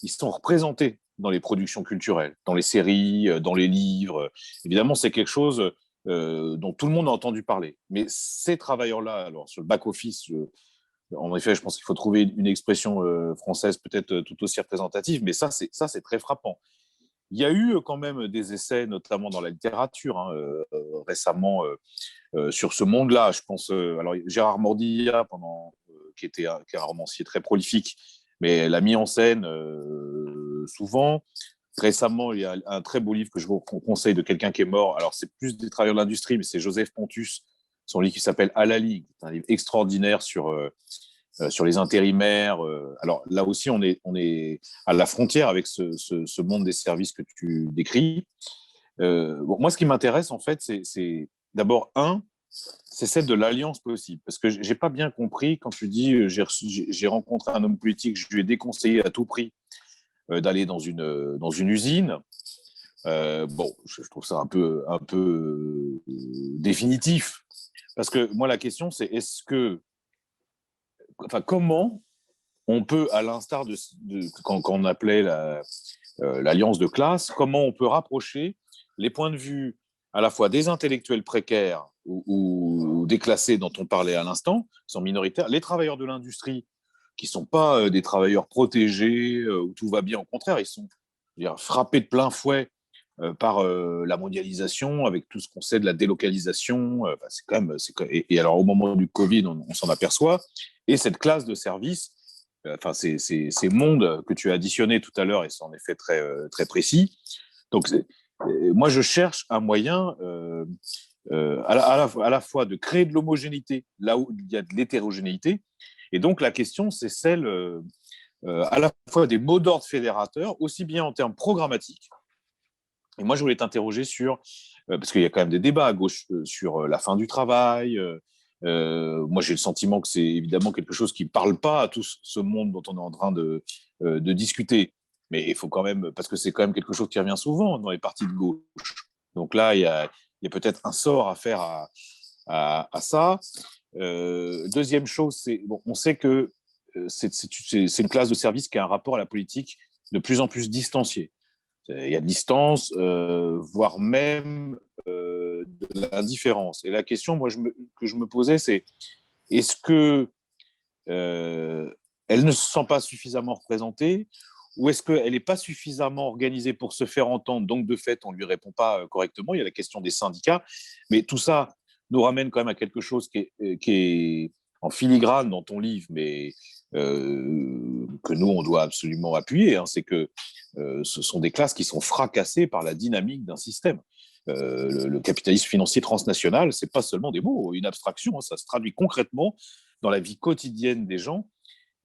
ils sont représentés dans les productions culturelles, dans les séries, dans les livres. Évidemment, c'est quelque chose dont tout le monde a entendu parler. Mais ces travailleurs-là, alors sur le back-office, en effet, je pense qu'il faut trouver une expression française peut-être tout aussi représentative, mais ça, c'est très frappant. Il y a eu quand même des essais, notamment dans la littérature, hein, récemment, sur ce monde-là. Je pense, alors Gérard Mordillat, qui est un romancier très prolifique, mais l'a mis en scène souvent. Récemment, il y a un très beau livre que je vous conseille de quelqu'un qui est mort. Alors, c'est plus des travailleurs de l'industrie, mais c'est Joseph Pontus, son livre qui s'appelle À la Ligue. C'est un livre extraordinaire sur les intérimaires. Alors là aussi, on est à la frontière avec ce monde des services que tu décris. Bon, moi, ce qui m'intéresse, en fait, c'est d'abord, c'est celle de l'alliance possible. Parce que je n'ai pas bien compris quand tu dis j'ai rencontré un homme politique, je lui ai déconseillé à tout prix d'aller dans une usine. Bon, je trouve ça un peu définitif. Parce que moi, la question, c'est comment on peut, à l'instar de quand on appelait l'alliance de classe, comment on peut rapprocher les points de vue à la fois des intellectuels précaires ou déclassés dont on parlait à l'instant, qui sont minoritaires, les travailleurs de l'industrie, qui ne sont pas des travailleurs protégés, où tout va bien, au contraire, ils sont frappés de plein fouet par la mondialisation, avec tout ce qu'on sait de la délocalisation. C'est quand même, et alors, au moment du Covid, on s'en aperçoit. Et cette classe de services, ces mondes que tu as additionnés tout à l'heure, et c'est en effet très précis. Donc, moi, je cherche un moyen à la fois de créer de l'homogénéité là où il y a de l'hétérogénéité. Et donc, la question, c'est celle à la fois des mots d'ordre fédérateurs, aussi bien en termes programmatiques. Et moi, je voulais t'interroger sur, parce qu'il y a quand même des débats à gauche sur la fin du travail. Moi, j'ai le sentiment que c'est évidemment quelque chose qui ne parle pas à tout ce monde dont on est en train de discuter. Mais il faut quand même, parce que c'est quand même quelque chose qui revient souvent dans les partis de gauche. Donc là, il y a peut-être un sort à faire à ça. Deuxième chose, on sait que c'est une classe de service qui a un rapport à la politique de plus en plus distancié. Il y a de distance, voire même de l'indifférence. Et la question que je me posais, c'est est-ce que elle ne se sent pas suffisamment représentée, ou est-ce qu'elle n'est pas suffisamment organisée pour se faire entendre, donc de fait, on ne lui répond pas correctement. Il y a la question des syndicats, mais tout ça nous ramène quand même à quelque chose qui est en filigrane dans ton livre, mais que nous, on doit absolument appuyer, hein, c'est que ce sont des classes qui sont fracassées par la dynamique d'un système. Le capitalisme financier transnational, c'est pas seulement des mots, une abstraction, hein, ça se traduit concrètement dans la vie quotidienne des gens.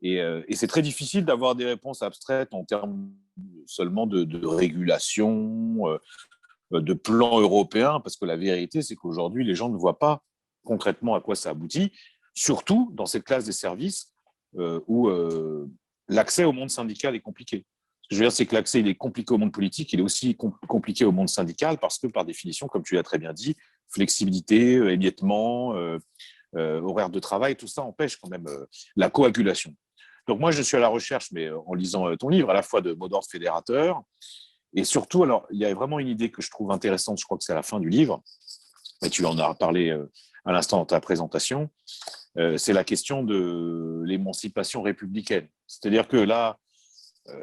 Et c'est très difficile d'avoir des réponses abstraites en termes seulement de régulation, de plan européen, parce que la vérité, c'est qu'aujourd'hui, les gens ne voient pas concrètement à quoi ça aboutit, surtout dans cette classe des services où l'accès au monde syndical est compliqué. Ce que je veux dire, c'est que l'accès, il est compliqué au monde politique, il est aussi compliqué au monde syndical, parce que par définition, comme tu l'as très bien dit, flexibilité, émiettement, horaire de travail, tout ça empêche quand même la coagulation. Donc moi, je suis à la recherche, mais en lisant ton livre, à la fois de mots d'ordre fédérateurs, et surtout, alors, il y a vraiment une idée que je trouve intéressante, je crois que c'est à la fin du livre, mais tu en as parlé à l'instant dans ta présentation, c'est la question de l'émancipation républicaine. C'est-à-dire que là,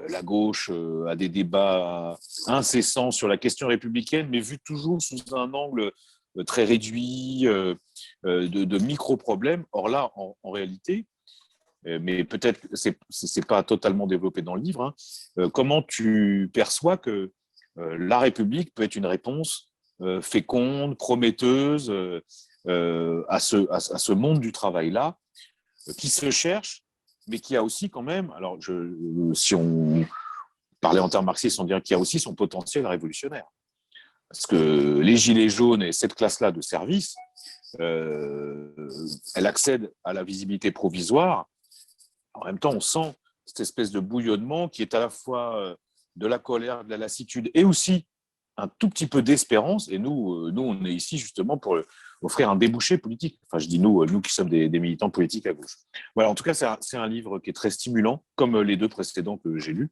la gauche a des débats incessants sur la question républicaine, mais vu toujours sous un angle très réduit, de micro-problèmes. Or là, en réalité, mais peut-être que ce n'est pas totalement développé dans le livre, hein, comment tu perçois que la République peut être une réponse féconde, prometteuse à ce monde du travail-là, qui se cherche, mais qui a aussi quand même, alors si on parlait en termes marxistes, on dirait qu'il y a aussi son potentiel révolutionnaire. Parce que les gilets jaunes et cette classe-là de service, elle accède à la visibilité provisoire. En même temps, on sent cette espèce de bouillonnement qui est à la fois de la colère, de la lassitude et aussi un tout petit peu d'espérance. Et nous, on est ici justement pour offrir un débouché politique. Enfin, je dis nous qui sommes des militants politiques à gauche. Voilà, en tout cas, c'est un livre qui est très stimulant, comme les deux précédents que j'ai lus,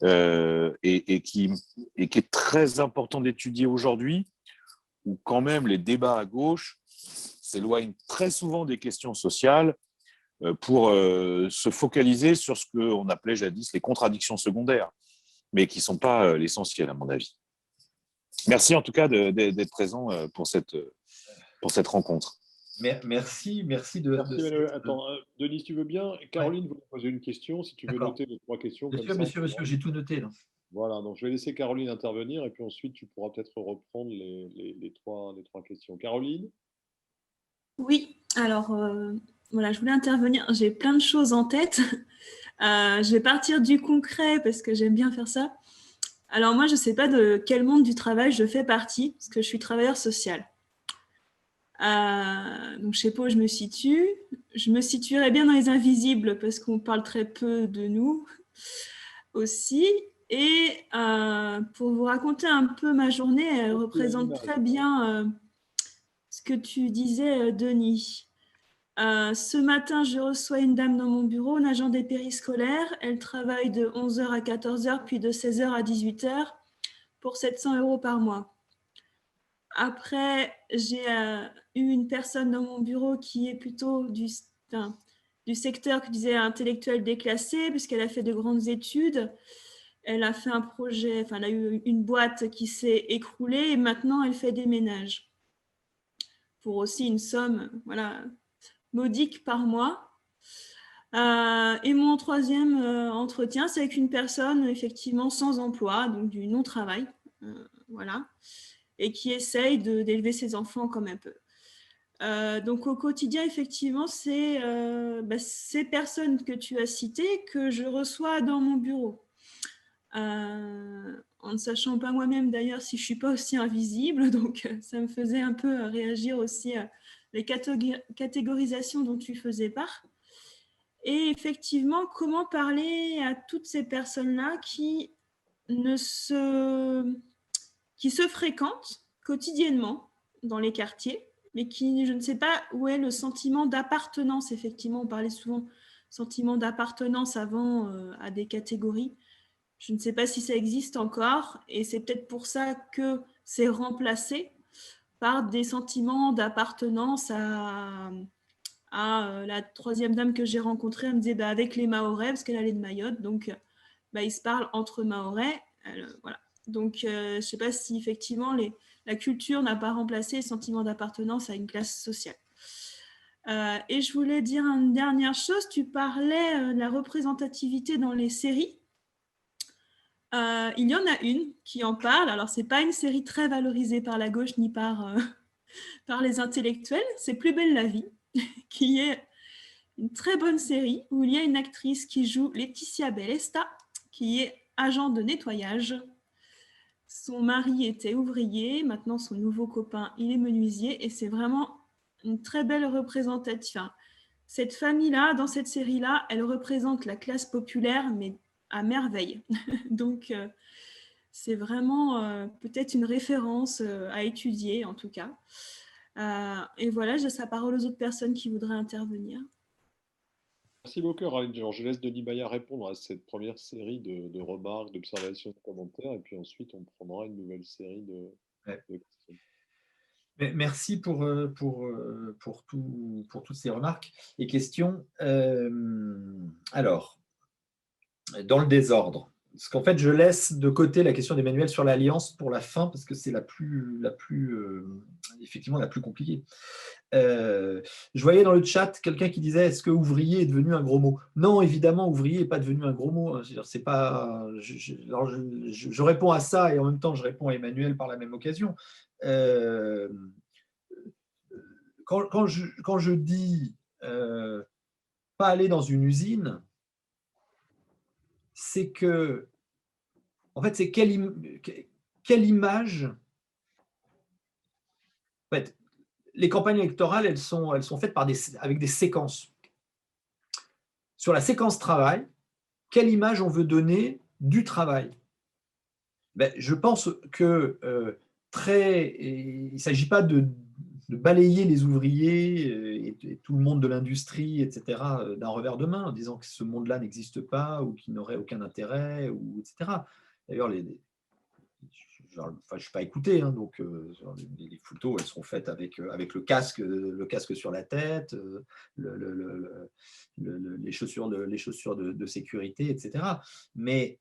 et qui est très important d'étudier aujourd'hui, où quand même les débats à gauche s'éloignent très souvent des questions sociales pour se focaliser sur ce qu'on appelait jadis les contradictions secondaires, mais qui ne sont pas l'essentiel, à mon avis. Merci en tout cas d'être présent pour cette rencontre. Merci de... Merci Emmanuel. Attends, Denis, tu veux bien? Caroline voulait poser une question, si tu veux noter les 3 questions. Monsieur, j'ai tout noté. Là. Voilà, donc je vais laisser Caroline intervenir et puis ensuite tu pourras peut-être reprendre les trois questions. Caroline? Oui, alors voilà, je voulais intervenir. J'ai plein de choses en tête. Je vais partir du concret parce que j'aime bien faire ça. Alors moi, je ne sais pas de quel monde du travail je fais partie, parce que je suis travailleur social. Donc je ne sais pas où je me situe. Je me situerais bien dans les invisibles parce qu'on parle très peu de nous aussi. Et pour vous raconter un peu ma journée, elle représente très bien ce que tu disais, Denis. Ce matin, je reçois une dame dans mon bureau, une agent des périscolaires. Elle travaille de 11h à 14h, puis de 16h à 18h pour 700 € par mois. Après, j'ai eu une personne dans mon bureau qui est plutôt du secteur que je disais intellectuel déclassé, puisqu'elle a fait de grandes études. Elle a fait un projet, elle a eu une boîte qui s'est écroulée et maintenant elle fait des ménages pour aussi une somme modique par mois. Et mon troisième entretien, c'est avec une personne effectivement sans emploi, donc du non-travail, et qui essaye d'élever ses enfants comme elle peut. Donc au quotidien, effectivement, c'est ces personnes que tu as citées que je reçois dans mon bureau. En ne sachant pas moi-même d'ailleurs si je ne suis pas aussi invisible, donc ça me faisait un peu réagir aussi les catégorisations dont tu faisais part. Et effectivement, comment parler à toutes ces personnes-là qui se fréquentent quotidiennement dans les quartiers, mais qui, je ne sais pas où est le sentiment d'appartenance. Effectivement, on parlait souvent sentiment d'appartenance avant à des catégories. Je ne sais pas si ça existe encore, et c'est peut-être pour ça que c'est remplacé par des sentiments d'appartenance à la troisième dame que j'ai rencontrée. Elle me disait avec les Mahorais, parce qu'elle allait de Mayotte, donc ils se parlent entre Mahorais. Voilà. Donc, je ne sais pas si effectivement la culture n'a pas remplacé le sentiment d'appartenance à une classe sociale. Et je voulais dire une dernière chose. Tu parlais de la représentativité dans les séries. Il y en a une qui en parle. Alors, ce n'est pas une série très valorisée par la gauche ni par les intellectuels. C'est Plus belle la vie, qui est une très bonne série où il y a une actrice qui joue Laetitia Bellesta, qui est agent de nettoyage. Son mari était ouvrier, maintenant son nouveau copain, il est menuisier, et c'est vraiment une très belle représentation. Enfin, cette famille-là, dans cette série-là, elle représente la classe populaire, mais à merveille. Donc, c'est vraiment peut-être une référence à étudier, en tout cas. Et voilà, je laisse la parole aux autres personnes qui voudraient intervenir. Merci beaucoup, Ranger. Je laisse Denis Bayard répondre à cette première série de remarques, d'observations, de commentaires, et puis ensuite on prendra une nouvelle série de questions. Merci pour toutes ces remarques et questions. Alors, dans le désordre, parce qu'en fait, je laisse de côté la question d'Emmanuel sur l'alliance pour la fin, parce que c'est effectivement la plus compliquée. Je voyais dans le chat quelqu'un qui disait est-ce que ouvrier est devenu un gros mot? Non, évidemment, ouvrier n'est pas devenu un gros mot. C'est pas, je réponds à ça et en même temps, je réponds à Emmanuel par la même occasion. Quand je dis pas aller dans une usine, c'est que, en fait, c'est quelle image. En fait, les campagnes électorales, elles sont faites avec des séquences. Sur la séquence travail, quelle image on veut donner du travail? Je pense que il ne s'agit pas de balayer les ouvriers et tout le monde de l'industrie, etc., d'un revers de main, en disant que ce monde-là n'existe pas ou qu'il n'aurait aucun intérêt, etc. D'ailleurs, je ne suis pas écouté, hein, donc les photos, elles sont faites avec le casque sur la tête, les chaussures de sécurité, etc. Mais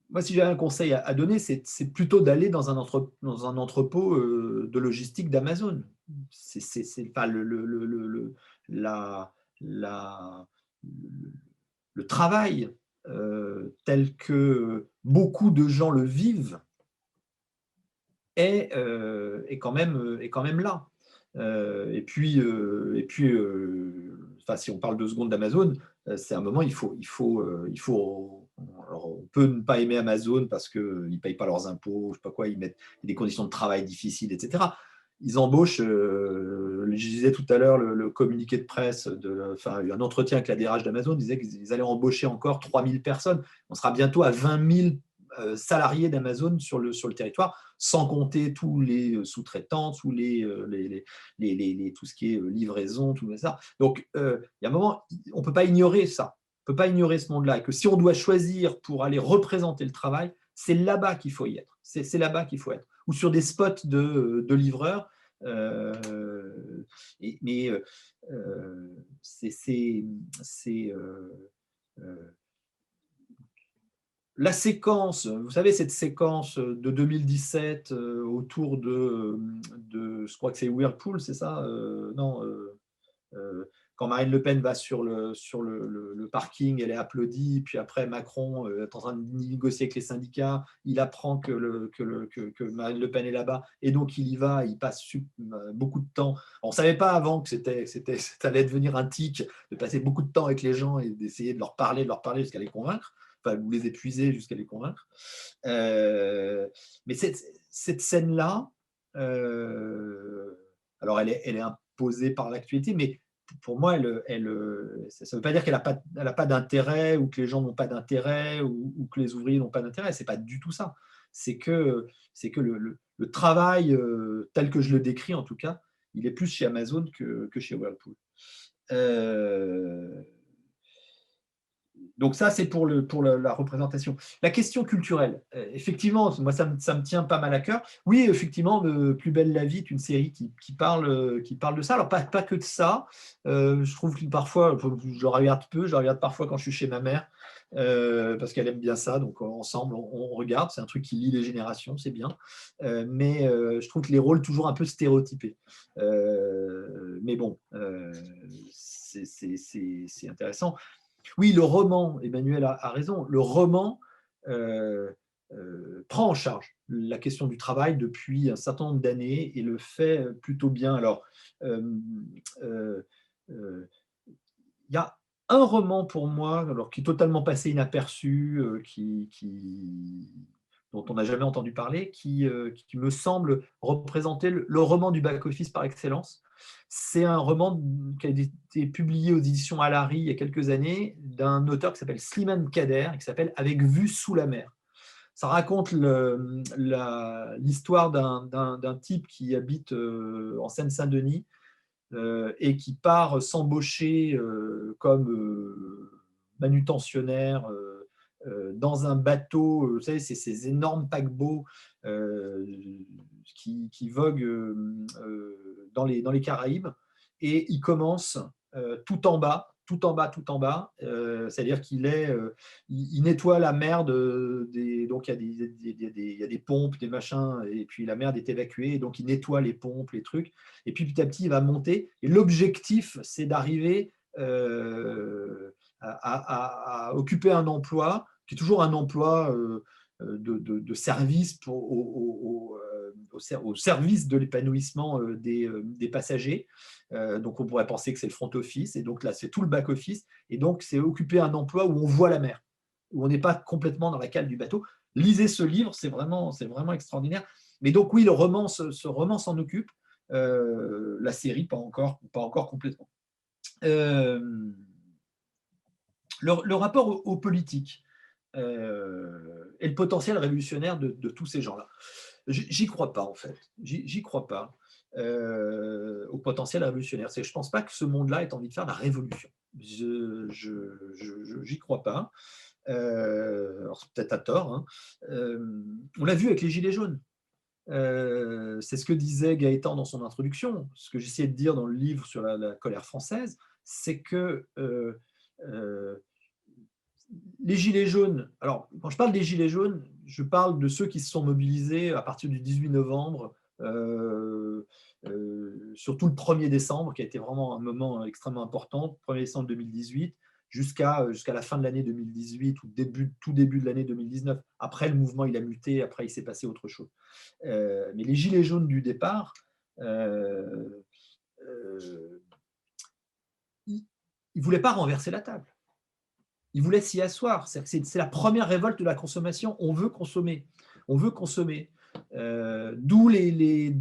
moi, si j'ai un conseil à donner, c'est plutôt d'aller dans un entrepôt de logistique d'Amazon. C'est pas le travail tel que beaucoup de gens le vivent est quand même là. Et puis, si on parle 2 secondes d'Amazon, c'est un moment, il faut alors, on peut ne pas aimer Amazon parce qu'ils ne payent pas leurs impôts, je sais pas quoi, ils mettent des conditions de travail difficiles, etc. Ils embauchent, je disais tout à l'heure, le communiqué de presse, un entretien avec la DRH d'Amazon disait qu'ils allaient embaucher encore 3000 personnes. On sera bientôt à 20 000 salariés d'Amazon sur le territoire, sans compter tous les sous-traitants, tout ce qui est livraison, tout ça. Donc, il y a un moment, on ne peut pas ignorer ça. On ne peut pas ignorer ce monde-là. Et que si on doit choisir pour aller représenter le travail, c'est là-bas qu'il faut y être. C'est là-bas qu'il faut être. Ou sur des spots de livreurs. La séquence, vous savez, cette séquence de 2017 autour de, je crois que c'est Whirlpool, c'est ça? Quand Marine Le Pen va sur le parking, elle est applaudie, puis après Macron est en train de négocier avec les syndicats, il apprend que Marine Le Pen est là-bas, et donc il y va, il passe beaucoup de temps. On ne savait pas avant que ça allait devenir un tic, de passer beaucoup de temps avec les gens et d'essayer de leur parler jusqu'à les convaincre, ou les épuiser jusqu'à les convaincre. Mais cette scène-là, alors elle est imposée par l'actualité, mais pour moi, ça ne veut pas dire qu'elle n'a pas d'intérêt ou que les gens n'ont pas d'intérêt ou que les ouvriers n'ont pas d'intérêt. Ce n'est pas du tout ça. c'est que le travail, tel que je le décris en tout cas, il est plus chez Amazon que chez Whirlpool. Donc ça, c'est pour la représentation. La question culturelle, effectivement, moi, ça me tient pas mal à cœur. Oui, effectivement, Plus belle la vie est une série qui parle de ça. Alors, pas que de ça. Je trouve que parfois, je regarde peu, je regarde parfois quand je suis chez ma mère, parce qu'elle aime bien ça. Donc, ensemble, on regarde. C'est un truc qui lie les générations, c'est bien. Mais je trouve que les rôles toujours un peu stéréotypés. Mais bon, c'est intéressant. Oui, le roman, Emmanuel a raison, le roman prend en charge la question du travail depuis un certain nombre d'années et le fait plutôt bien. Alors, il y a un roman pour moi, alors, qui est totalement passé inaperçu, dont on n'a jamais entendu parler, qui me semble représenter le roman du back-office par excellence. C'est un roman qui a été publié aux éditions Alary il y a quelques années d'un auteur qui s'appelle Slimane Kader, qui s'appelle Avec vue sous la mer. Ça raconte l'histoire d'un type qui habite en Seine-Saint-Denis et qui part s'embaucher comme manutentionnaire dans un bateau, vous savez, c'est ces énormes paquebots qui voguent dans les Caraïbes, et il commence tout en bas, c'est-à-dire il nettoie la merde, donc il y a des pompes, des machins, et puis la merde est évacuée, donc il nettoie les pompes, les trucs, et puis petit à petit il va monter, et l'objectif c'est d'arriver à occuper un emploi qui est toujours un emploi de service au service de l'épanouissement des passagers. Donc on pourrait penser que c'est le front office, et donc là c'est tout le back office, et donc c'est occuper un emploi où on voit la mer, où on n'est pas complètement dans la cale du bateau. Lisez ce livre, c'est vraiment extraordinaire. Mais donc oui, ce roman s'en occupe, la série pas encore complètement. Le rapport aux politiques et le potentiel révolutionnaire de tous ces gens-là. J'y crois pas, en fait. J'y crois pas au potentiel révolutionnaire. Je ne pense pas que ce monde-là ait envie de faire la révolution. J'y crois pas. Peut-être à tort. Hein. On l'a vu avec les Gilets jaunes. C'est ce que disait Gaëtan dans son introduction. Ce que j'essayais de dire dans le livre sur la colère française, c'est que les Gilets jaunes, alors quand je parle des Gilets jaunes, je parle de ceux qui se sont mobilisés à partir du 18 novembre, surtout le 1er décembre, qui a été vraiment un moment extrêmement important, 1er décembre 2018, jusqu'à la fin de l'année 2018 ou tout début de l'année 2019. Après, le mouvement il a muté, après il s'est passé autre chose. Mais les Gilets jaunes du départ, ils ne voulaient pas renverser la table. Ils voulaient s'y asseoir. C'est la première révolte de la consommation. On veut consommer. D'où les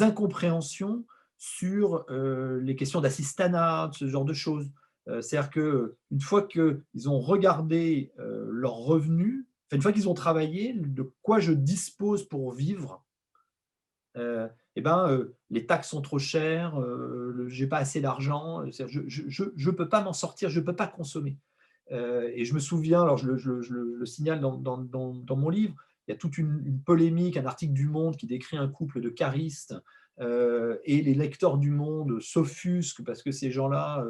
incompréhensions sur les questions d'assistanat, ce genre de choses. C'est-à-dire qu'une fois qu'ils ont regardé leurs revenus, une fois qu'ils ont travaillé, de quoi je dispose pour vivre, les taxes sont trop chères, je n'ai pas assez d'argent, je ne peux pas m'en sortir, je ne peux pas consommer. Et je me souviens, alors je le signale dans mon livre, il y a toute une polémique, un article du Monde qui décrit un couple de caristes, et les lecteurs du Monde s'offusquent parce que ces gens-là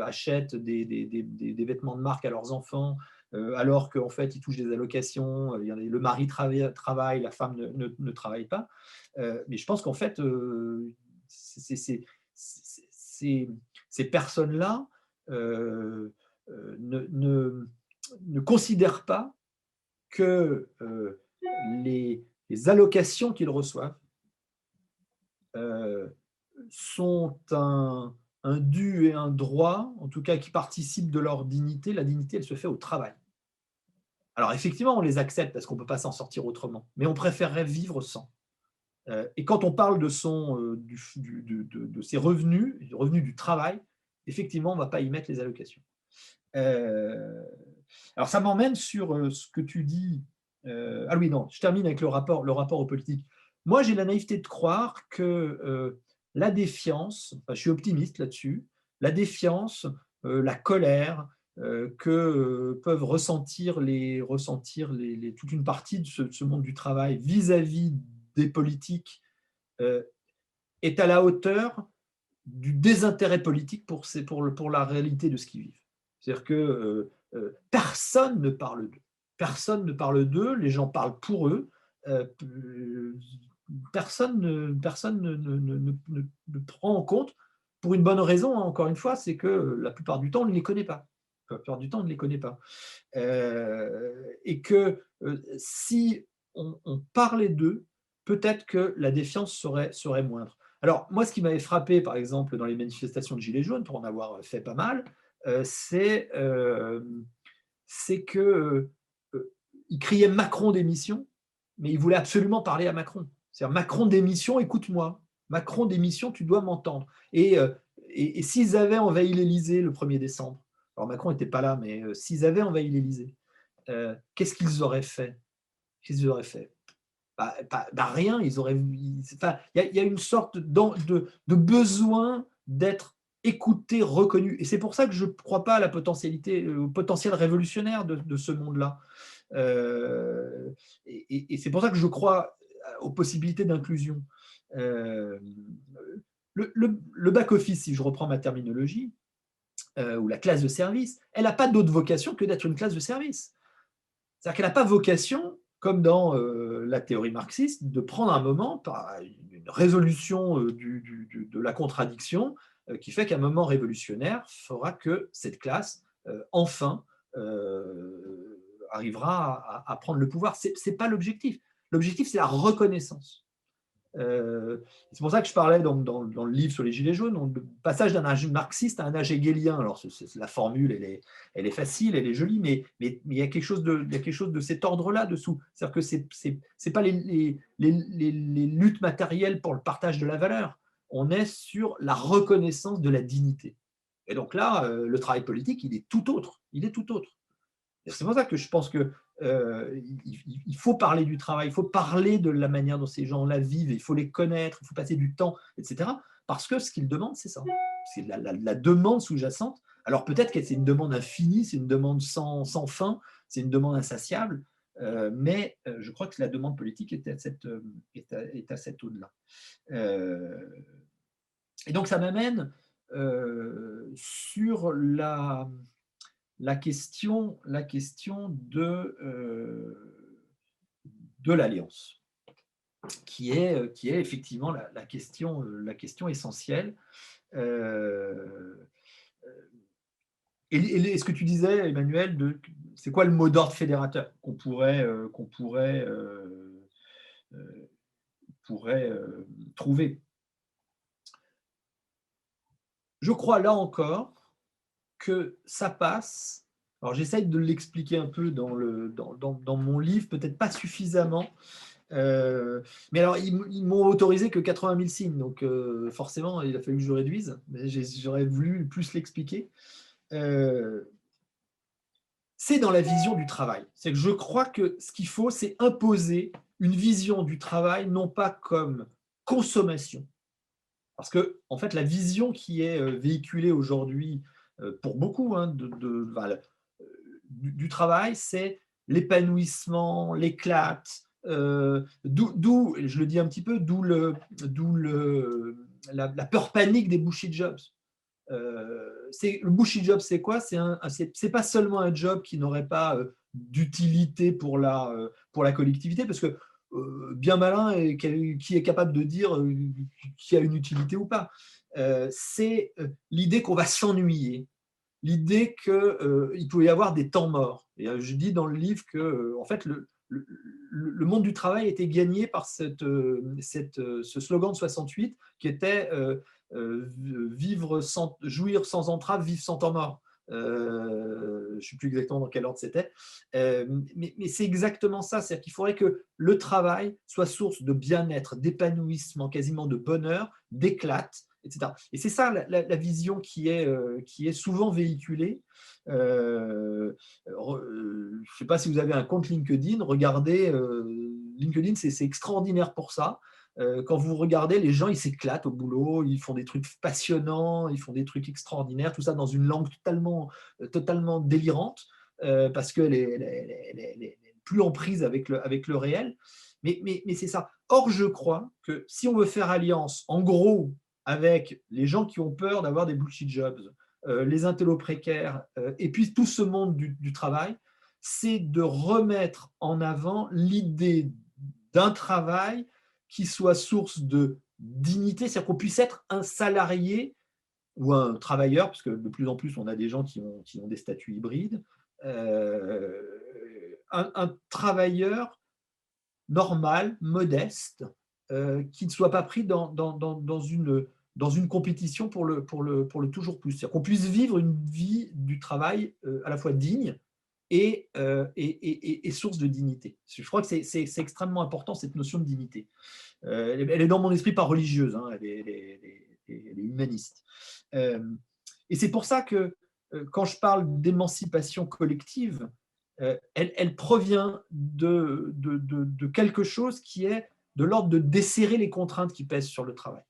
achètent des vêtements de marque à leurs enfants, alors qu'en fait ils touchent des allocations, le mari travaille, la femme ne travaille pas. Mais je pense qu'en fait ces personnes-là ne considèrent pas que les allocations qu'ils reçoivent sont un dû et un droit, en tout cas qui participent de leur dignité. La dignité, elle se fait au travail. Alors effectivement, on les accepte parce qu'on ne peut pas s'en sortir autrement, mais on préférerait vivre sans. Et quand on parle de ses revenus du travail, effectivement, on ne va pas y mettre les allocations. Alors, ça m'emmène sur ce que tu dis. Ah oui, non, je termine avec le rapport aux politiques. Moi, j'ai la naïveté de croire que la défiance, enfin, je suis optimiste là-dessus, la défiance, la colère que peuvent ressentir toute une partie de ce monde du travail vis-à-vis des politiques est à la hauteur du désintérêt politique pour la réalité de ce qu'ils vivent. C'est-à-dire que personne ne parle d'eux. Personne ne parle d'eux, les gens parlent pour eux. Personne ne prend en compte, pour une bonne raison, hein, encore une fois, c'est que la plupart du temps, on ne les connaît pas. La plupart du temps, on ne les connaît pas. Et que si on parlait d'eux, peut-être que la défiance serait moindre. Alors, moi, ce qui m'avait frappé, par exemple, dans les manifestations de Gilets jaunes, pour en avoir fait pas mal, c'est qu'ils criaient Macron démission, mais ils voulaient absolument parler à Macron. C'est-à-dire, Macron démission, écoute-moi. Macron démission, tu dois m'entendre. Et s'ils avaient envahi l'Élysée le 1er décembre, alors Macron n'était pas là, mais s'ils avaient envahi l'Élysée, qu'est-ce qu'ils auraient fait? Qu'est-ce qu'ils auraient fait? Rien, il y a une sorte de besoin d'être écouté, reconnu. Et c'est pour ça que je ne crois pas à la au potentiel révolutionnaire de ce monde-là. Et c'est pour ça que je crois aux possibilités d'inclusion. Le back-office, si je reprends ma terminologie, ou la classe de service, elle n'a pas d'autre vocation que d'être une classe de service. C'est-à-dire qu'elle n'a pas vocation, comme dans la théorie marxiste, de prendre un moment par une résolution de la contradiction qui fait qu'un moment révolutionnaire fera que cette classe, enfin, arrivera à prendre le pouvoir. Ce n'est pas l'objectif. L'objectif, c'est la reconnaissance. C'est pour ça que je parlais dans le livre sur les Gilets jaunes, le passage d'un âge marxiste à un âge hegelien. Alors, la formule, elle est facile, elle est jolie, mais il y a quelque chose de cet ordre-là dessous. C'est-à-dire que ce n'est pas les luttes matérielles pour le partage de la valeur. On est sur la reconnaissance de la dignité. Et donc là, le travail politique, il est tout autre. Il est tout autre. C'est pour ça que je pense que il faut parler du travail, il faut parler de la manière dont ces gens-là vivent, il faut les connaître, il faut passer du temps, etc. Parce que ce qu'ils demandent, c'est ça. C'est la demande sous-jacente. Alors peut-être que c'est une demande infinie, c'est une demande sans fin, c'est une demande insatiable, mais je crois que la demande politique est à cet au-delà. Et donc ça m'amène sur la question de l'alliance, qui est effectivement la question essentielle. Et ce que tu disais, Emmanuel, c'est quoi le mot d'ordre fédérateur qu'on pourrait trouver? Je crois là encore que ça passe. Alors j'essaye de l'expliquer un peu dans mon livre, peut-être pas suffisamment, mais alors ils m'ont autorisé que 80 000 signes, donc forcément il a fallu que je réduise, mais j'aurais voulu plus l'expliquer. C'est dans la vision du travail. C'est que je crois que ce qu'il faut, c'est imposer une vision du travail, non pas comme consommation. Parce que, en fait, la vision qui est véhiculée aujourd'hui pour beaucoup du travail, c'est l'épanouissement, l'éclate, d'où, je le dis un petit peu, d'où la peur panique des bullshit jobs. Le bullshit job, c'est quoi? C'est pas seulement un job qui n'aurait pas d'utilité pour la collectivité, parce que bien malin et qui est capable de dire qu'il y a une utilité ou pas. C'est l'idée qu'on va s'ennuyer, l'idée qu'il peut y avoir des temps morts. Et je dis dans le livre que en fait, le monde du travail était gagné par ce slogan de 68 qui était jouir sans entrave, vivre sans temps mort. Je ne sais plus exactement dans quel ordre c'était, mais c'est exactement ça, c'est-à-dire qu'il faudrait que le travail soit source de bien-être, d'épanouissement, quasiment de bonheur, d'éclate, etc. Et c'est ça la vision qui est souvent véhiculée. Je ne sais pas si vous avez un compte LinkedIn, regardez, LinkedIn, c'est extraordinaire pour ça. Quand vous regardez, les gens, ils s'éclatent au boulot, ils font des trucs passionnants, ils font des trucs extraordinaires, tout ça dans une langue totalement délirante, parce qu'elle est plus en prise avec le réel. Mais c'est ça. Or, je crois que si on veut faire alliance, en gros, avec les gens qui ont peur d'avoir des bullshit jobs, les intellos précaires, et puis tout ce monde du travail, c'est de remettre en avant l'idée d'un travail qui soit source de dignité, c'est-à-dire qu'on puisse être un salarié ou un travailleur, parce que de plus en plus, on a des gens qui ont des statuts hybrides, un travailleur normal, modeste, qui ne soit pas pris dans une compétition pour le toujours plus. C'est-à-dire qu'on puisse vivre une vie du travail à la fois digne et source de dignité. Je crois que c'est extrêmement important, cette notion de dignité. Elle est dans mon esprit pas religieuse, hein, elle est humaniste. Et c'est pour ça que quand je parle d'émancipation collective, elle provient de quelque chose qui est de l'ordre de desserrer les contraintes qui pèsent sur le travail.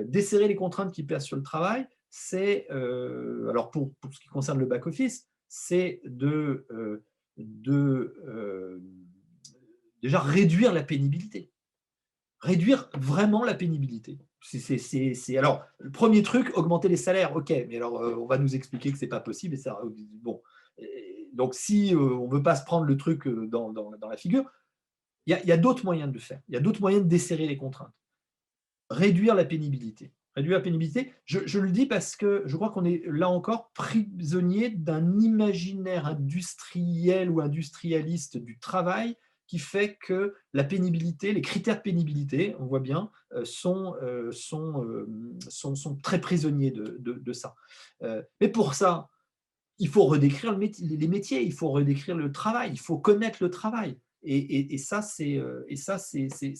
Desserrer les contraintes qui pèsent sur le travail, c'est, alors pour ce qui concerne le back-office, c'est déjà réduire la pénibilité. Réduire vraiment la pénibilité. Alors, le premier truc, augmenter les salaires, ok, mais alors on va nous expliquer que ce n'est pas possible. Et ça, bon. Donc, si on ne veut pas se prendre le truc dans la figure, il y a d'autres moyens de le faire. Il y a d'autres moyens de desserrer les contraintes. Réduire la pénibilité. Réduire la pénibilité, je le dis parce que je crois qu'on est là encore prisonnier d'un imaginaire industriel ou industrialiste du travail qui fait que la pénibilité, les critères de pénibilité, on voit bien, sont très prisonniers de ça. Mais pour ça, il faut redécrire les métiers, il faut redécrire le travail, il faut connaître le travail. Et ça, c'est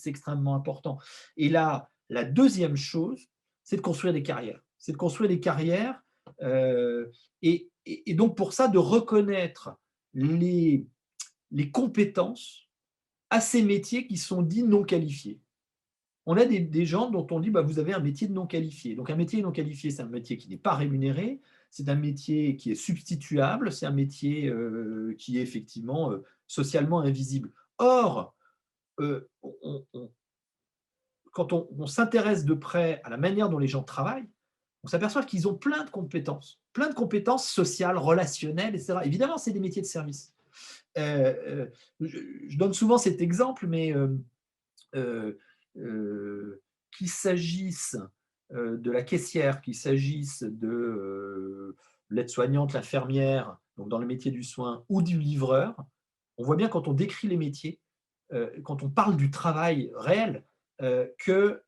extrêmement important. Et là, la deuxième chose, c'est de construire des carrières. C'est de construire des carrières et donc pour ça, de reconnaître les compétences à ces métiers qui sont dits non qualifiés. On a des gens dont on dit bah, vous avez un métier de non qualifié. Donc un métier non qualifié, c'est un métier qui n'est pas rémunéré, c'est un métier qui est substituable, c'est un métier qui est effectivement socialement invisible. Or, quand on s'intéresse de près à la manière dont les gens travaillent, on s'aperçoit qu'ils ont plein de compétences sociales, relationnelles, etc. Évidemment, c'est des métiers de service. Je donne souvent cet exemple, mais qu'il s'agisse de la caissière, qu'il s'agisse de l'aide-soignante, l'infirmière, donc dans le métier du soin, ou du livreur, on voit bien quand on décrit les métiers, quand on parle du travail réel, que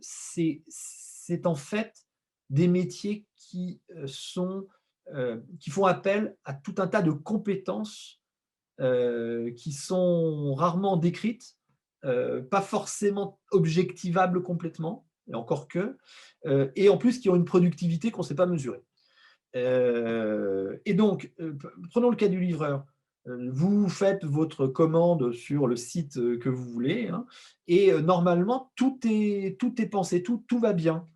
c'est en fait des métiers qui font appel à tout un tas de compétences qui sont rarement décrites, pas forcément objectivables complètement, et encore que, et en plus qui ont une productivité qu'on ne sait pas mesurer. Et donc, prenons le cas du livreur. Vous faites votre commande sur le site que vous voulez, hein, et normalement, tout est pensé, tout va bien.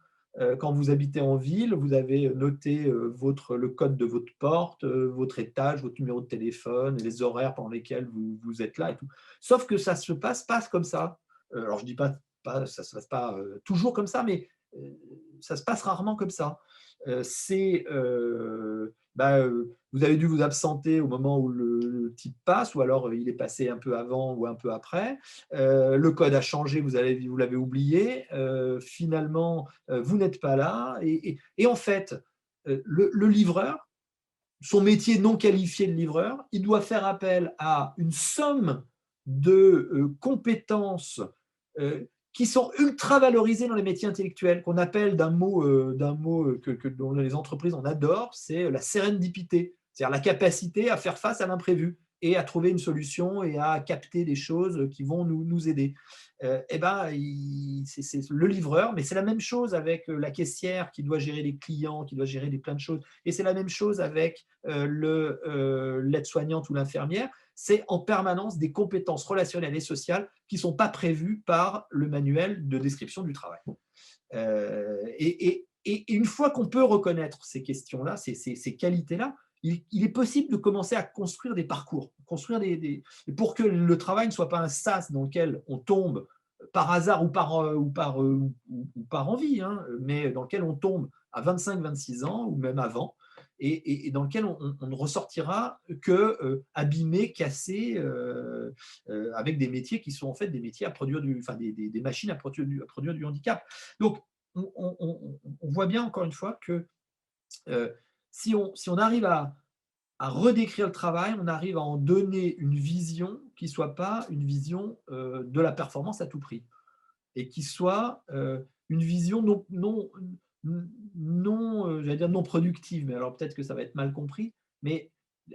Quand vous habitez en ville, vous avez noté le code de votre porte, votre étage, votre numéro de téléphone, les horaires pendant lesquels vous êtes là et tout. Sauf que ça se passe comme ça. Alors, je ne dis pas ça ne se passe pas toujours comme ça, mais ça se passe rarement comme ça. Vous avez dû vous absenter au moment où le type passe, ou alors il est passé un peu avant ou un peu après. Le code a changé, vous l'avez oublié. Finalement, vous n'êtes pas là. Et en fait, le livreur, son métier non qualifié de livreur, il doit faire appel à une somme de compétences qui sont ultra valorisés dans les métiers intellectuels, qu'on appelle d'un mot que dont les entreprises en adorent, c'est la sérendipité, c'est-à-dire la capacité à faire face à l'imprévu. et à trouver une solution et à capter des choses qui vont nous aider. C'est le livreur, mais c'est la même chose avec la caissière qui doit gérer les clients, qui doit gérer plein de choses. Et c'est la même chose avec l'aide-soignante ou l'infirmière. C'est en permanence des compétences relationnelles et sociales qui ne sont pas prévues par le manuel de description du travail. Et une fois qu'on peut reconnaître ces questions-là, ces qualités-là, il est possible de commencer à construire des parcours, pour que le travail ne soit pas un sas dans lequel on tombe par hasard ou par envie, hein, mais dans lequel on tombe à 25-26 ans ou même avant, et dans lequel on ne ressortira que abîmé, cassé, avec des métiers qui sont en fait des métiers à produire des machines à produire du handicap. Donc, on voit bien encore une fois que si on arrive à redécrire le travail, on arrive à en donner une vision qui ne soit pas une vision de la performance à tout prix, et qui soit une vision j'allais dire non productive, mais alors peut-être que ça va être mal compris, mais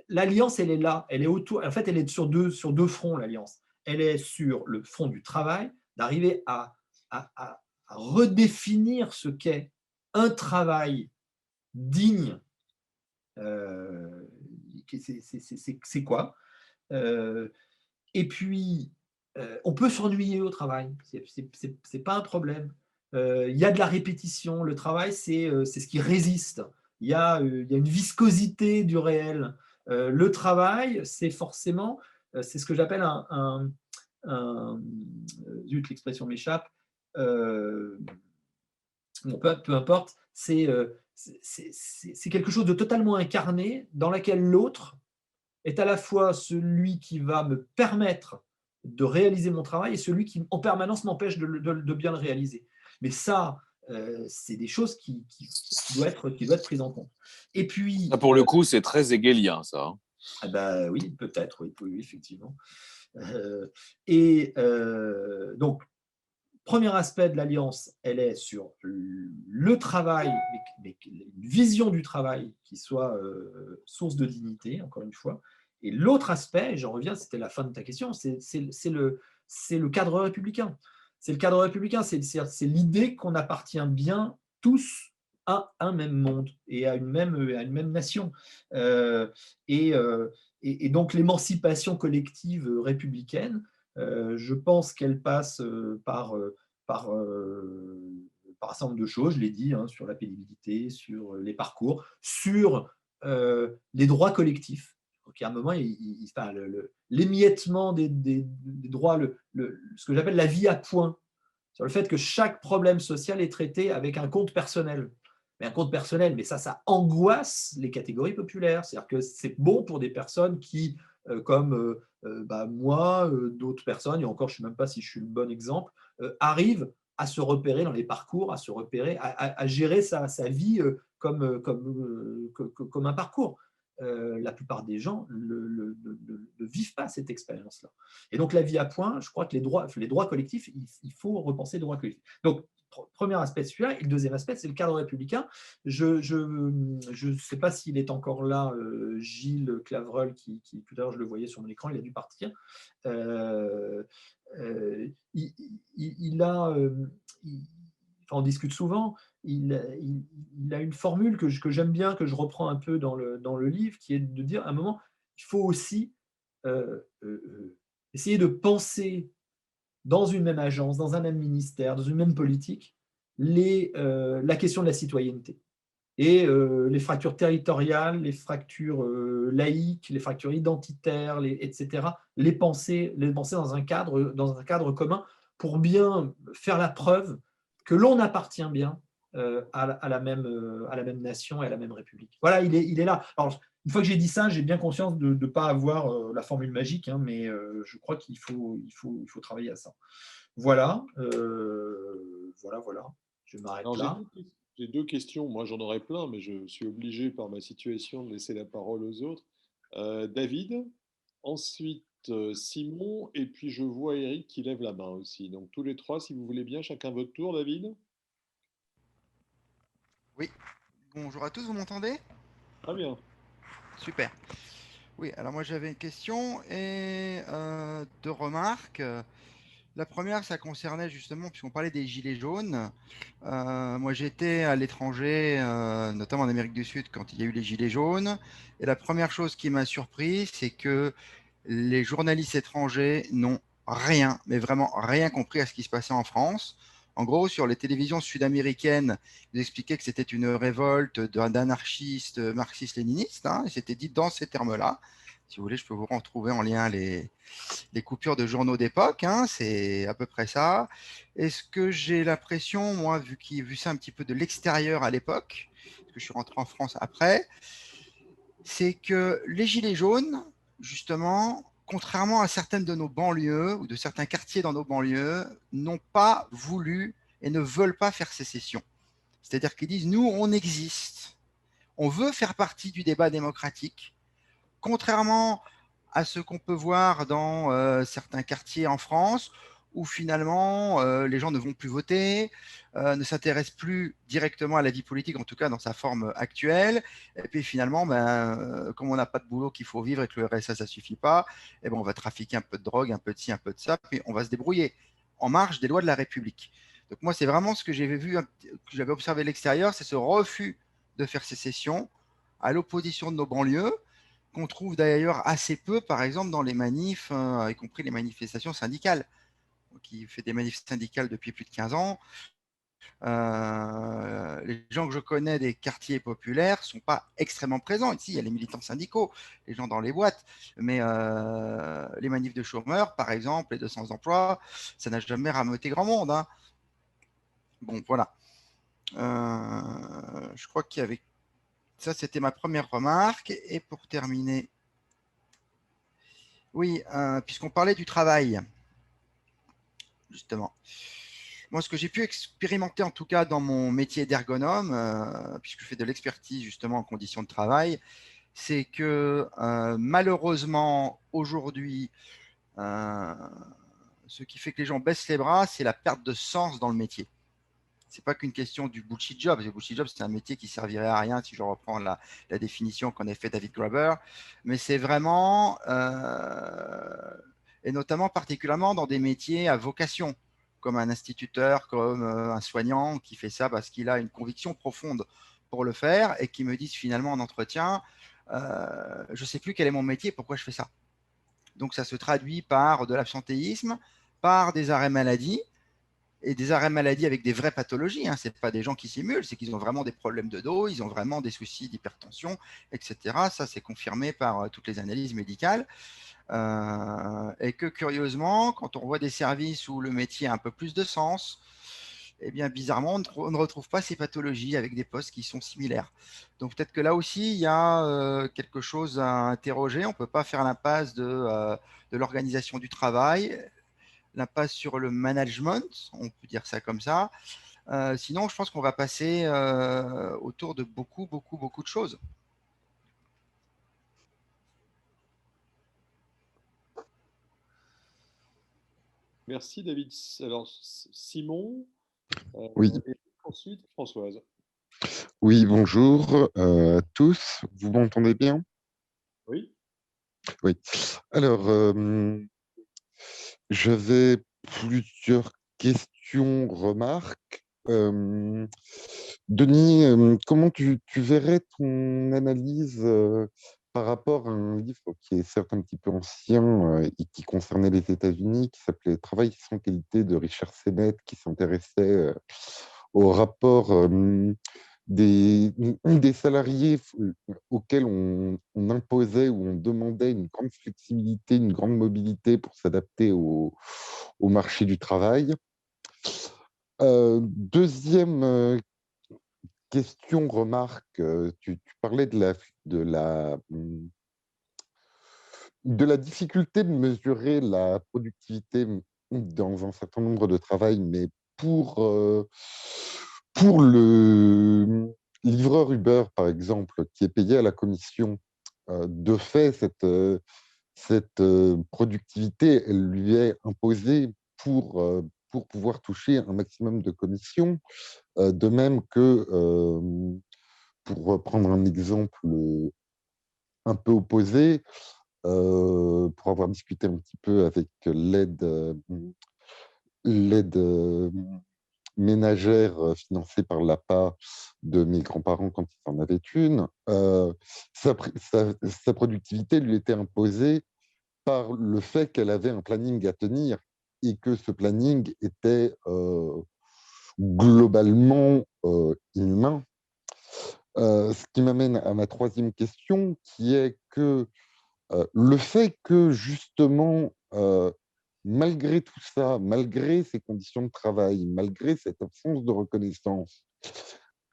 l'alliance, elle est là, elle est autour, en fait, elle est sur deux fronts, l'alliance. Elle est sur le front du travail, d'arriver à redéfinir ce qu'est un travail digne. C'est quoi? Et puis, on peut s'ennuyer au travail, c'est pas un problème. Il y a de la répétition, le travail, c'est ce qui résiste. Il y a une viscosité du réel. Le travail, c'est forcément, c'est ce que j'appelle zut, l'expression m'échappe. Bon, peu importe, c'est quelque chose de totalement incarné dans laquelle l'autre est à la fois celui qui va me permettre de réaliser mon travail et celui qui en permanence m'empêche de bien le réaliser. Mais ça, c'est des choses qui doivent être prises en compte. Et puis, pour le coup, c'est très hegelien, ça. Oui, peut-être, oui, effectivement. Donc, premier aspect de l'alliance, elle est sur le travail, mais une vision du travail qui soit source de dignité, encore une fois. Et l'autre aspect, et j'en reviens, c'était la fin de ta question, c'est le cadre républicain. C'est le cadre républicain, c'est l'idée qu'on appartient bien tous à un même monde et à une même nation. Et donc l'émancipation collective républicaine, je pense qu'elle passe par un certain nombre de choses, je l'ai dit, hein, sur la pénibilité, sur les parcours, sur les droits collectifs. Donc, à un moment, l'émiettement des droits, ce que j'appelle la vie à point, sur le fait que chaque problème social est traité avec un compte personnel. Mais un compte personnel, mais ça angoisse les catégories populaires. C'est-à-dire que c'est bon pour des personnes qui, comme moi, d'autres personnes, et encore, je ne sais même pas si je suis le bon exemple, arrivent à se repérer dans les parcours, à se repérer, à gérer sa vie comme un parcours. La plupart des gens ne vivent pas cette expérience-là. Et donc, la vie à point, je crois que les droits collectifs, il faut repenser les droits collectifs. Donc, premier aspect, celui-là. Et le deuxième aspect, c'est le cadre républicain. Je ne sais pas s'il est encore là, Gilles Clavreul, qui tout à l'heure, je le voyais sur mon écran, il a dû partir. On discute souvent, il a une formule que j'aime bien, que je reprends un peu dans le livre, qui est de dire à un moment, il faut aussi essayer de penser dans une même agence, dans un même ministère, dans une même politique, la question de la citoyenneté. Et les fractures territoriales, les fractures laïques, les fractures identitaires, etc., les penser dans un cadre commun pour bien faire la preuve que l'on appartient bien à la même nation et à la même République. Voilà, il est là. Alors, une fois que j'ai dit ça, j'ai bien conscience de ne pas avoir la formule magique, hein, mais je crois qu'il faut travailler à ça. Voilà. Voilà. Je m'arrête là. J'ai deux questions. Moi, j'en aurais plein, mais je suis obligé par ma situation de laisser la parole aux autres. David, ensuite Simon, et puis je vois Eric qui lève la main aussi. Donc tous les trois, si vous voulez bien, chacun votre tour, David. Oui, bonjour à tous, vous m'entendez? Très bien. Super. Oui, alors moi j'avais une question et deux remarques. La première, ça concernait justement, puisqu'on parlait des gilets jaunes. Moi j'étais à l'étranger, notamment en Amérique du Sud, quand il y a eu les gilets jaunes. Et la première chose qui m'a surpris, c'est que les journalistes étrangers n'ont rien, mais vraiment rien compris à ce qui se passait en France. En gros, sur les télévisions sud-américaines, ils expliquaient que c'était une révolte d'anarchistes marxistes-léninistes, hein, et c'était dit dans ces termes-là. Si vous voulez, je peux vous retrouver en lien les coupures de journaux d'époque, hein, c'est à peu près ça. Est-ce que j'ai l'impression, moi, vu ça un petit peu de l'extérieur à l'époque, parce que je suis rentré en France après, c'est que les Gilets jaunes, justement, contrairement à certaines de nos banlieues ou de certains quartiers dans nos banlieues, n'ont pas voulu et ne veulent pas faire sécession. C'est-à-dire qu'ils disent, nous, on existe, on veut faire partie du débat démocratique, contrairement à ce qu'on peut voir dans certains quartiers en France, où finalement les gens ne vont plus voter, ne s'intéressent plus directement à la vie politique, en tout cas dans sa forme actuelle. Et puis finalement, comme on n'a pas de boulot qu'il faut vivre et que le RSA, ça ne suffit pas, et ben, on va trafiquer un peu de drogue, un peu de ci, un peu de ça, puis on va se débrouiller en marge des lois de la République. Donc moi, c'est vraiment ce que j'avais vu, que j'avais observé de l'extérieur, c'est ce refus de faire sécession à l'opposition de nos banlieues, qu'on trouve d'ailleurs assez peu, par exemple, dans les manifs, y compris les manifestations syndicales, qui fait des manifs syndicales depuis plus de 15 ans. Les gens que je connais des quartiers populaires ne sont pas extrêmement présents. Ici, il y a les militants syndicaux, les gens dans les boîtes, mais les manifs de chômeurs, par exemple, les 200 emplois, ça n'a jamais rameuté grand monde, hein. Bon, voilà. Je crois qu'il y avait... Ça, c'était ma première remarque. Et pour terminer, oui, puisqu'on parlait du travail, justement. Moi, ce que j'ai pu expérimenter, en tout cas dans mon métier d'ergonome, puisque je fais de l'expertise justement en conditions de travail, c'est que malheureusement, aujourd'hui, ce qui fait que les gens baissent les bras, c'est la perte de sens dans le métier. C'est pas qu'une question du bullshit job. Le bullshit job, c'est un métier qui servirait à rien si je reprends la définition qu'en a fait David Graeber. Mais c'est vraiment, et notamment particulièrement dans des métiers à vocation, comme un instituteur, comme un soignant qui fait ça parce qu'il a une conviction profonde pour le faire et qui me disent finalement en entretien, je ne sais plus quel est mon métier, pourquoi je fais ça. Donc ça se traduit par de l'absentéisme, par des arrêts maladie, et des arrêts maladie avec des vraies pathologies, hein. Ce n'est pas des gens qui simulent, c'est qu'ils ont vraiment des problèmes de dos, ils ont vraiment des soucis d'hypertension, etc. Ça, c'est confirmé par toutes les analyses médicales. Et que curieusement, quand on voit des services où le métier a un peu plus de sens, eh bien, bizarrement, on ne retrouve pas ces pathologies avec des postes qui sont similaires. Donc peut-être que là aussi, il y a quelque chose à interroger. On ne peut pas faire l'impasse de l'organisation du travail, l'impasse sur le management, on peut dire ça comme ça. Sinon, je pense qu'on va passer autour de beaucoup de choses. Merci David. Alors Simon, Oui, et ensuite Françoise. oui, bonjour à tous. Vous m'entendez bien? Oui. Oui. Alors, j'avais plusieurs questions, remarques. Denis, comment tu verrais ton analyse par rapport à un livre qui est certes un petit peu ancien et qui concernait les États-Unis, qui s'appelait Travail sans qualité de Richard Sennett, qui s'intéressait au rapport des salariés auxquels on imposait ou on demandait une grande flexibilité, une grande mobilité pour s'adapter au marché du travail. Deuxième question, remarque, tu parlais de la difficulté de mesurer la productivité dans un certain nombre de travail, mais pour le livreur Uber, par exemple, qui est payé à la commission, de fait, cette productivité, elle lui est imposée pour pouvoir toucher un maximum de commissions. De même que, pour prendre un exemple un peu opposé, pour avoir discuté un petit peu avec l'aide ménagère financée par l'APA de mes grands-parents quand ils en avaient une. Sa productivité lui était imposée par le fait qu'elle avait un planning à tenir et que ce planning était globalement inhumain. Ce qui m'amène à ma troisième question, qui est que le fait que justement, malgré tout ça, malgré ces conditions de travail, malgré cette absence de reconnaissance,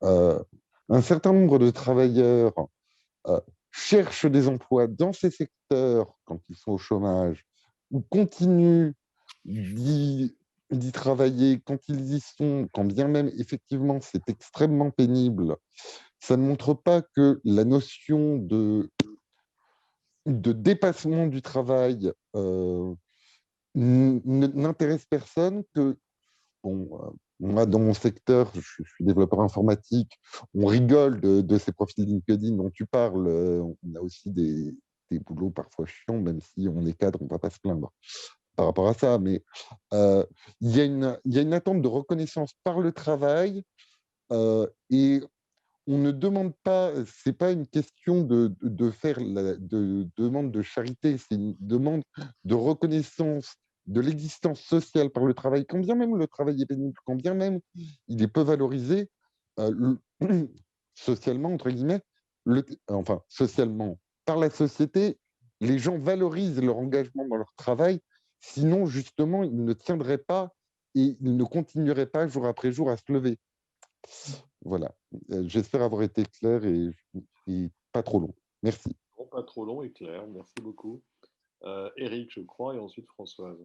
euh, un certain nombre de travailleurs euh, cherchent des emplois dans ces secteurs quand ils sont au chômage ou continuent d'y travailler quand ils y sont, quand bien même effectivement c'est extrêmement pénible. Ça ne montre pas que la notion de dépassement du travail n'intéresse personne, que bon, moi, dans mon secteur, je suis développeur informatique, on rigole de ces profils LinkedIn dont tu parles. On a aussi des boulots parfois chiants, même si on est cadre, on ne va pas se plaindre par rapport à ça. Mais il y a une attente de reconnaissance par le travail, et on ne demande pas, c'est pas une question de faire de demande de charité, c'est une demande de reconnaissance de l'existence sociale par le travail, quand bien même le travail est pénible, quand bien même il est peu valorisé, socialement, entre guillemets, enfin, socialement, par la société, les gens valorisent leur engagement dans leur travail, sinon, justement, ils ne tiendraient pas et ils ne continueraient pas jour après jour à se lever. Voilà. J'espère avoir été clair et pas trop long. Merci. Bon, pas trop long et clair, merci beaucoup. Éric, je crois, et ensuite Françoise,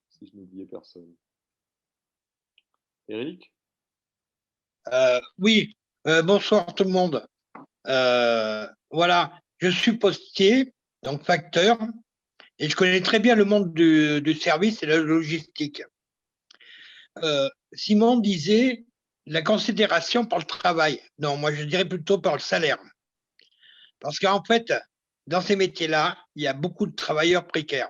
si je n'oubliais personne. Éric? Oui, bonsoir tout le monde. Voilà, je suis postier, donc facteur, et je connais très bien le monde du service et de la logistique. Simon disait la considération par le travail. Non, moi je dirais plutôt par le salaire. Parce qu'en fait, dans ces métiers-là, il y a beaucoup de travailleurs précaires.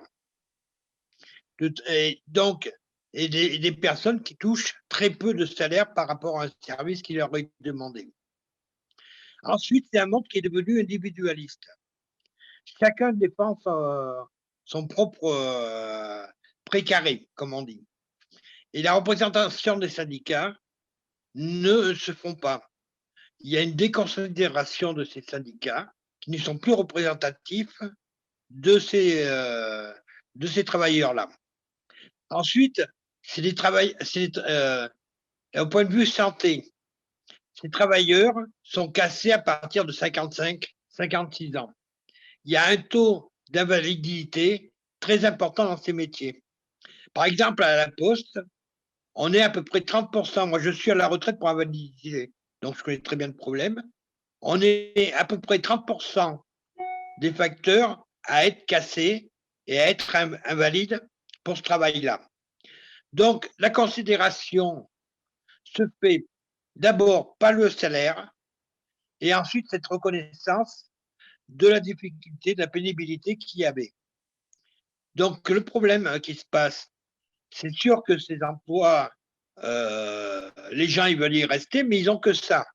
Et donc, des personnes qui touchent très peu de salaire par rapport à un service qui leur est demandé. Ensuite, c'est un monde qui est devenu individualiste. Chacun défend son propre précaré, comme on dit. Et la représentation des syndicats ne se font pas. Il y a une déconsidération de ces syndicats qui ne sont plus représentatifs de ces travailleurs-là. Ensuite, c'est des au point de vue santé, ces travailleurs sont cassés à partir de 55, 56 ans. Il y a un taux d'invalidité très important dans ces métiers. Par exemple, à la Poste, on est à peu près 30%. Moi, je suis à la retraite pour invalidité, donc je connais très bien le problème. On est à peu près 30% des facteurs à être cassés et à être invalides pour ce travail-là. Donc, la considération se fait d'abord par le salaire et ensuite cette reconnaissance de la difficulté, de la pénibilité qu'il y avait. Donc, le problème qui se passe, c'est sûr que ces emplois, les gens, ils veulent y rester, mais ils n'ont que ça.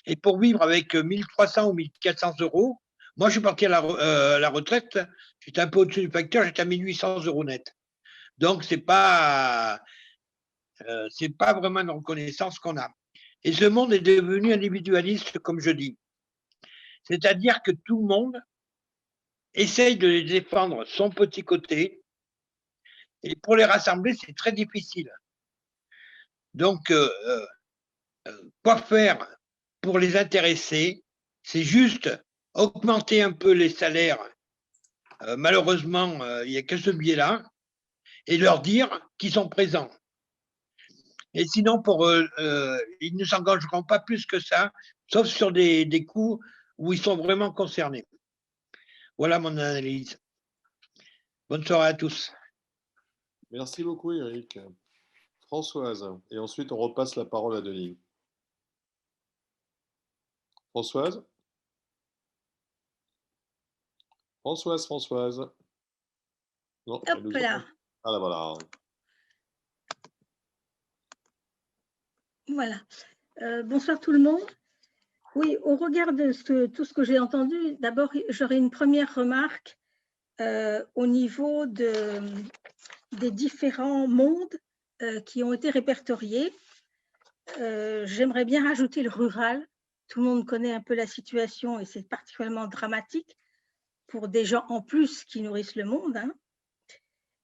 Et pour vivre avec 1300 ou 1400 euros, moi, je suis parti à la retraite, j'étais un peu au-dessus du facteur, j'étais à 1800 euros net. Donc, c'est pas vraiment une reconnaissance qu'on a. Et ce monde est devenu individualiste, comme je dis. C'est-à-dire que tout le monde essaye de défendre son petit côté, et pour les rassembler, c'est très difficile. Donc, quoi faire pour les intéresser? C'est juste augmenter un peu les salaires. Malheureusement, il n'y a que ce biais-là, et leur dire qu'ils sont présents. Et sinon, ils ne s'engageront pas plus que ça, sauf sur des coûts où ils sont vraiment concernés. Voilà mon analyse. Bonne soirée à tous. Merci beaucoup, Éric. Françoise, et ensuite on repasse la parole à Denis. Françoise? Françoise. Non, elle Hop nous là, entend. Ah là, voilà. voilà. Bonsoir tout le monde. Oui, au regard de tout ce que j'ai entendu, d'abord, j'aurais une première remarque au niveau des différents mondes qui ont été répertoriés. J'aimerais bien rajouter le rural. Tout le monde connaît un peu la situation et c'est particulièrement dramatique pour des gens en plus qui nourrissent le monde, hein.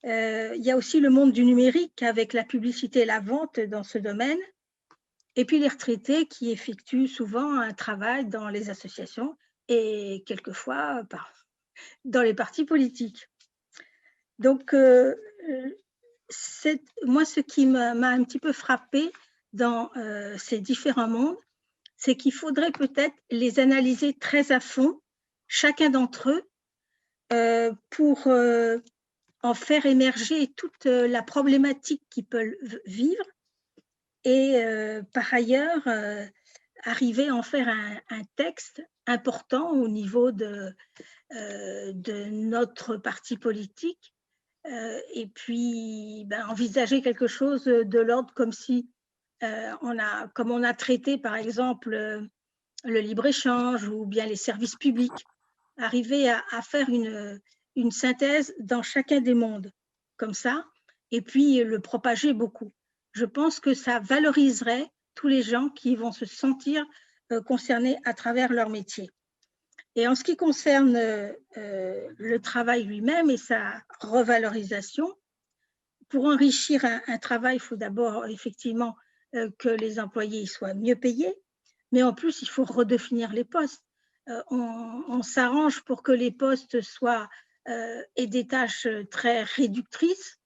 Il y a aussi le monde du numérique avec la publicité et la vente dans ce domaine. Et puis les retraités qui effectuent souvent un travail dans les associations et quelquefois dans les partis politiques. Donc, moi, ce qui m'a un petit peu frappé dans ces différents mondes, c'est qu'il faudrait peut-être les analyser très à fond, chacun d'entre eux, pour en faire émerger toute la problématique qu'ils peuvent vivre et par ailleurs arriver à en faire un texte important au niveau de notre parti politique et puis envisager quelque chose de l'ordre comme si comme on a traité par exemple le libre-échange ou bien les services publics, arriver à faire une synthèse dans chacun des mondes comme ça et puis le propager beaucoup. Je pense que ça valoriserait tous les gens qui vont se sentir concernés à travers leur métier. Et en ce qui concerne le travail lui-même et sa revalorisation, pour enrichir un travail, il faut d'abord effectivement que les employés soient mieux payés, mais en plus, il faut redéfinir les postes. On s'arrange pour que les postes soient et des tâches très réductrices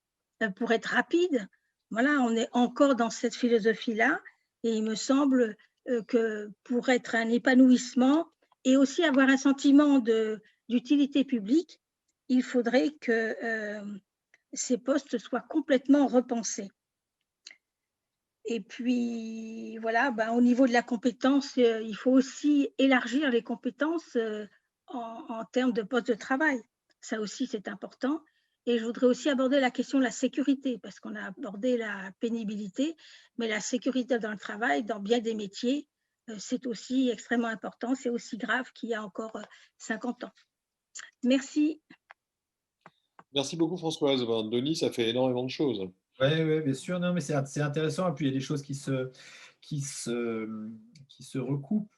pour être rapides. Voilà, on est encore dans cette philosophie-là et il me semble que pour être un épanouissement et aussi avoir un sentiment d'utilité publique, il faudrait que ces postes soient complètement repensés. Et puis, voilà, au niveau de la compétence, il faut aussi élargir les compétences en termes de postes de travail. Ça aussi, c'est important. Et je voudrais aussi aborder la question de la sécurité, parce qu'on a abordé la pénibilité, mais la sécurité dans le travail, dans bien des métiers, c'est aussi extrêmement important. C'est aussi grave qu'il y a encore 50 ans. Merci. Merci beaucoup, Françoise. Denis, ça fait énormément de choses. Oui, bien sûr. Non, mais c'est intéressant. Et puis, il y a des choses qui se recoupent.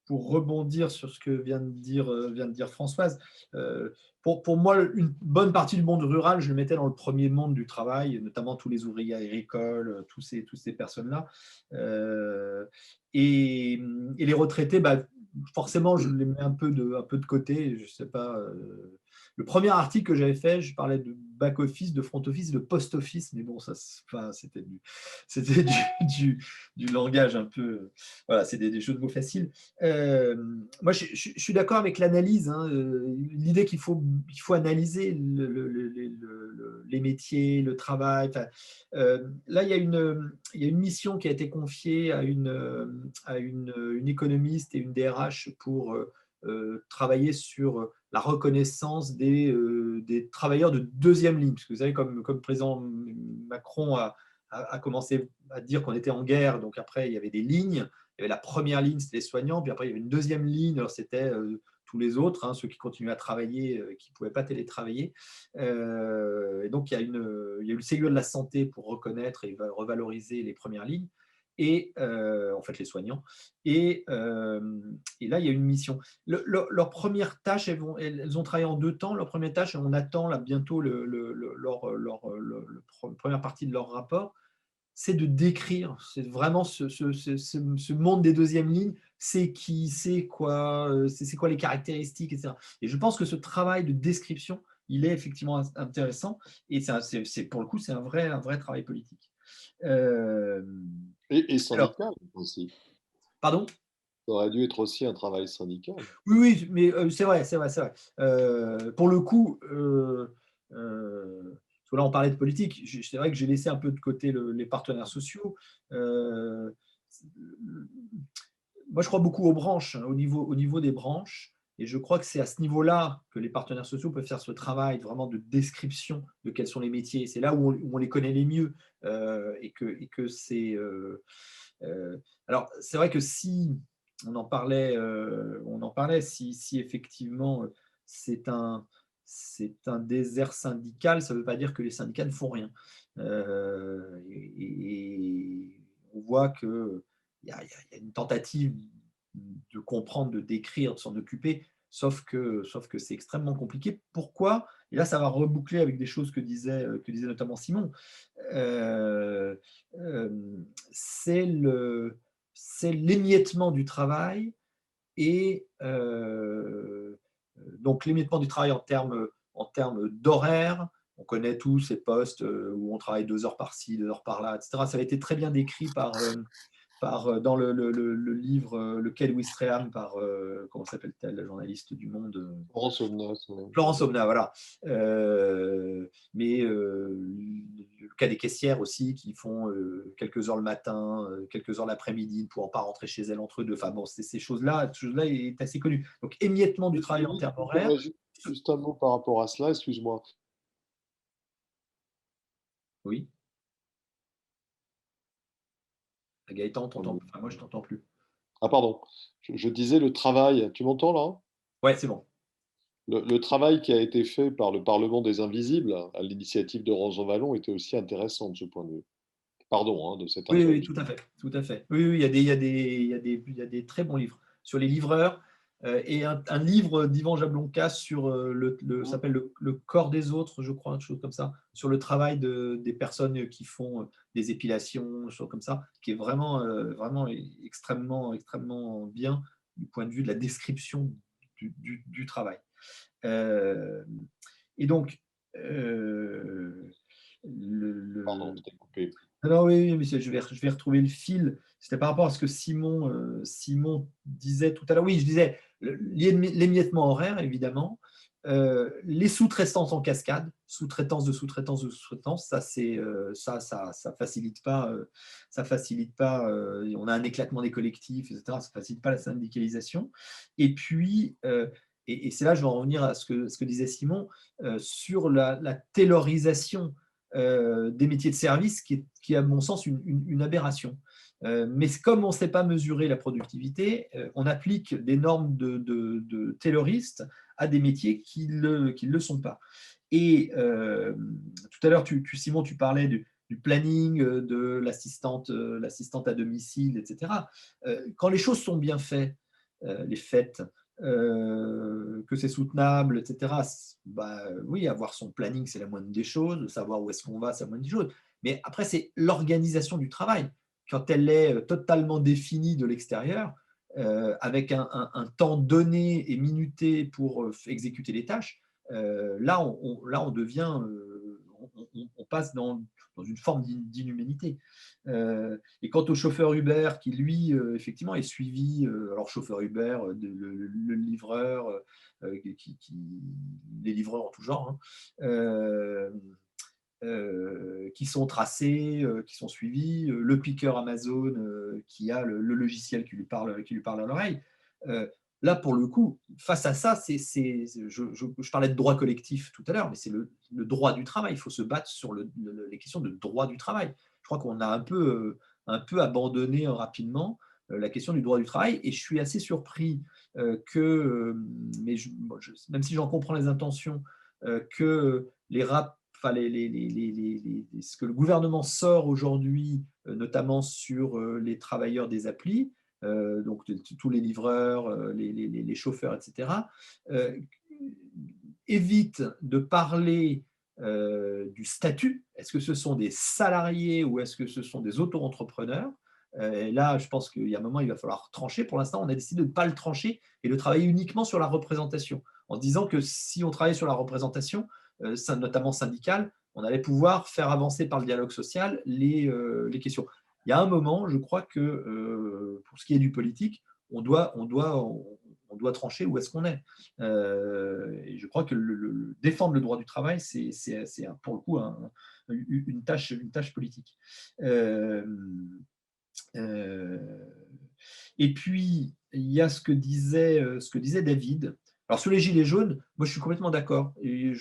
Pour rebondir sur ce que vient de dire Françoise, pour moi, une bonne partie du monde rural, je le mettais dans le premier monde du travail, notamment tous les ouvriers agricoles, tous ces personnes-là. Et les retraités, forcément, je les mets un peu de côté. Je sais pas. Le premier article que j'avais fait, je parlais de back-office, de front-office, de post-office, mais bon, ça, c'était du langage un peu. Voilà, c'est des jeux de mots faciles. Moi, je suis d'accord avec l'analyse, hein, l'idée qu'il faut analyser les métiers, le travail. Là, il y a une mission qui a été confiée à une économiste et une DRH pour travailler sur la reconnaissance des travailleurs de deuxième ligne. Parce que vous savez, comme le président Macron a commencé à dire qu'on était en guerre, donc après, il y avait des lignes. Il y avait la première ligne, c'était les soignants, puis après, il y avait une deuxième ligne, alors c'était tous les autres, hein, ceux qui continuaient à travailler, qui ne pouvaient pas télétravailler. Et donc, il y a eu le Ségur de la santé pour reconnaître et revaloriser les premières lignes. Et en fait les soignants. Et là, il y a une mission. Leur première tâche, elles ont travaillé en 2 temps. Leur première tâche, on attend là, bientôt leur première partie de leur rapport, c'est de décrire, c'est vraiment ce monde des deuxièmes lignes, c'est qui, c'est quoi les caractéristiques, etc. Et je pense que ce travail de description, il est effectivement intéressant. Et pour le coup, c'est un vrai travail politique. Et syndical aussi. Pardon ? Ça aurait dû être aussi un travail syndical. Oui, mais c'est vrai. Pour le coup, parce que là, on parlait de politique, c'est vrai que j'ai laissé un peu de côté les partenaires sociaux. Moi, je crois beaucoup aux branches, hein, au niveau des branches. Et je crois que c'est à ce niveau-là que les partenaires sociaux peuvent faire ce travail vraiment de description de quels sont les métiers. C'est là où on les connaît les mieux. Et que c'est… alors, c'est vrai que si on en parlait si effectivement c'est un désert syndical, ça ne veut pas dire que les syndicats ne font rien. Et on voit qu'il y a une tentative de comprendre, de décrire, de s'en occuper, sauf que c'est extrêmement compliqué. Pourquoi? Et là, ça va reboucler avec des choses que disait notamment Simon. Euh, euh, c'est l'émiettement du travail et donc l'émiettement du travail en termes d'horaire. On connaît tous ces postes où on travaille 2 heures par-ci, 2 heures par-là, etc. Ça a été très bien décrit dans le livre Lequel Ouistreham par, comment s'appelle-t-elle, la journaliste du Monde Florence Aubenas, Florence Aubenas, voilà. Mais le cas des caissières aussi, qui font quelques heures le matin, quelques heures l'après-midi, ne pouvant pas rentrer chez elles entre deux. Enfin bon, ces choses-là est assez connu. Donc émiettement du travail en termes horaires. Juste un mot par rapport à cela, excuse-moi. Oui. Gaëtan, t'entends? Enfin, moi, je t'entends plus. Ah pardon, je disais le travail, tu m'entends là? Ouais, c'est bon. Le travail qui a été fait par le Parlement des Invisibles, à l'initiative de Rosan Vallon, était aussi intéressant de ce point de vue. Pardon de cette Oui, oui, interruption. tout à fait, tout à fait. Oui, oui, il y a des très bons livres sur les livreurs et un livre d'Yvan Jablonka sur ça s'appelle le corps des autres, je crois, une chose comme ça, sur le travail des personnes qui font des épilations, choses comme ça, qui est vraiment, vraiment extrêmement, extrêmement bien du point de vue de la description du travail. Et donc, Pardon, je t'ai coupé. non, oui, oui, mais je vais retrouver le fil. C'était par rapport à ce que Simon disait tout à l'heure. Oui, je disais l'émiettement horaire, évidemment. Les sous-traitances en cascade, sous-traitance de sous-traitance de sous-traitance, ça facilite pas, on a un éclatement des collectifs, etc. Ça facilite pas la syndicalisation. Et puis, et c'est là que je vais en revenir à ce que disait Simon sur la taylorisation des métiers de service qui est à mon sens une aberration. Mais comme on ne sait pas mesurer la productivité, on applique des normes de tayloristes à des métiers qui ne le sont pas. Et tout à l'heure, Simon, tu parlais du planning, de l'assistante à domicile, etc. Quand les choses sont bien faites, les faites, que c'est soutenable, etc. Bah, oui, avoir son planning, c'est la moindre des choses, savoir où est-ce qu'on va, c'est la moindre des choses. Mais après, c'est l'organisation du travail. Quand elle est totalement définie de l'extérieur, avec un temps donné et minuté pour exécuter les tâches, là, on devient, on passe dans une forme d'inhumanité. Et quant au chauffeur Uber, qui lui, effectivement, est suivi, alors chauffeur Uber, le livreur, les livreurs en tout genre, hein, qui sont tracés, qui sont suivis, le picker Amazon qui a le logiciel qui lui parle à l'oreille. Là, pour le coup, face à ça, je parlais de droit collectif tout à l'heure, mais c'est le droit du travail. Il faut se battre sur les questions de droit du travail. Je crois qu'on a un peu abandonné rapidement la question du droit du travail, et je suis assez surpris mais même si j'en comprends les intentions, que ce que le gouvernement sort aujourd'hui, notamment sur les travailleurs des applis, donc tous les livreurs, les chauffeurs, etc., évite de parler du statut. Est-ce que ce sont des salariés ou est-ce que ce sont des auto-entrepreneurs? Et là, je pense qu'il y a un moment, il va falloir trancher. Pour l'instant, on a décidé de ne pas le trancher et de travailler uniquement sur la représentation, en disant que si on travaillait sur la représentation, notamment syndicale, on allait pouvoir faire avancer par le dialogue social les questions. Il y a un moment, je crois que pour ce qui est du politique, on doit trancher où est-ce qu'on est. Et je crois que défendre le droit du travail, c'est pour le coup une tâche politique. Et puis, il y a ce que disait David Alors, sur les gilets jaunes, moi, je suis complètement d'accord. Et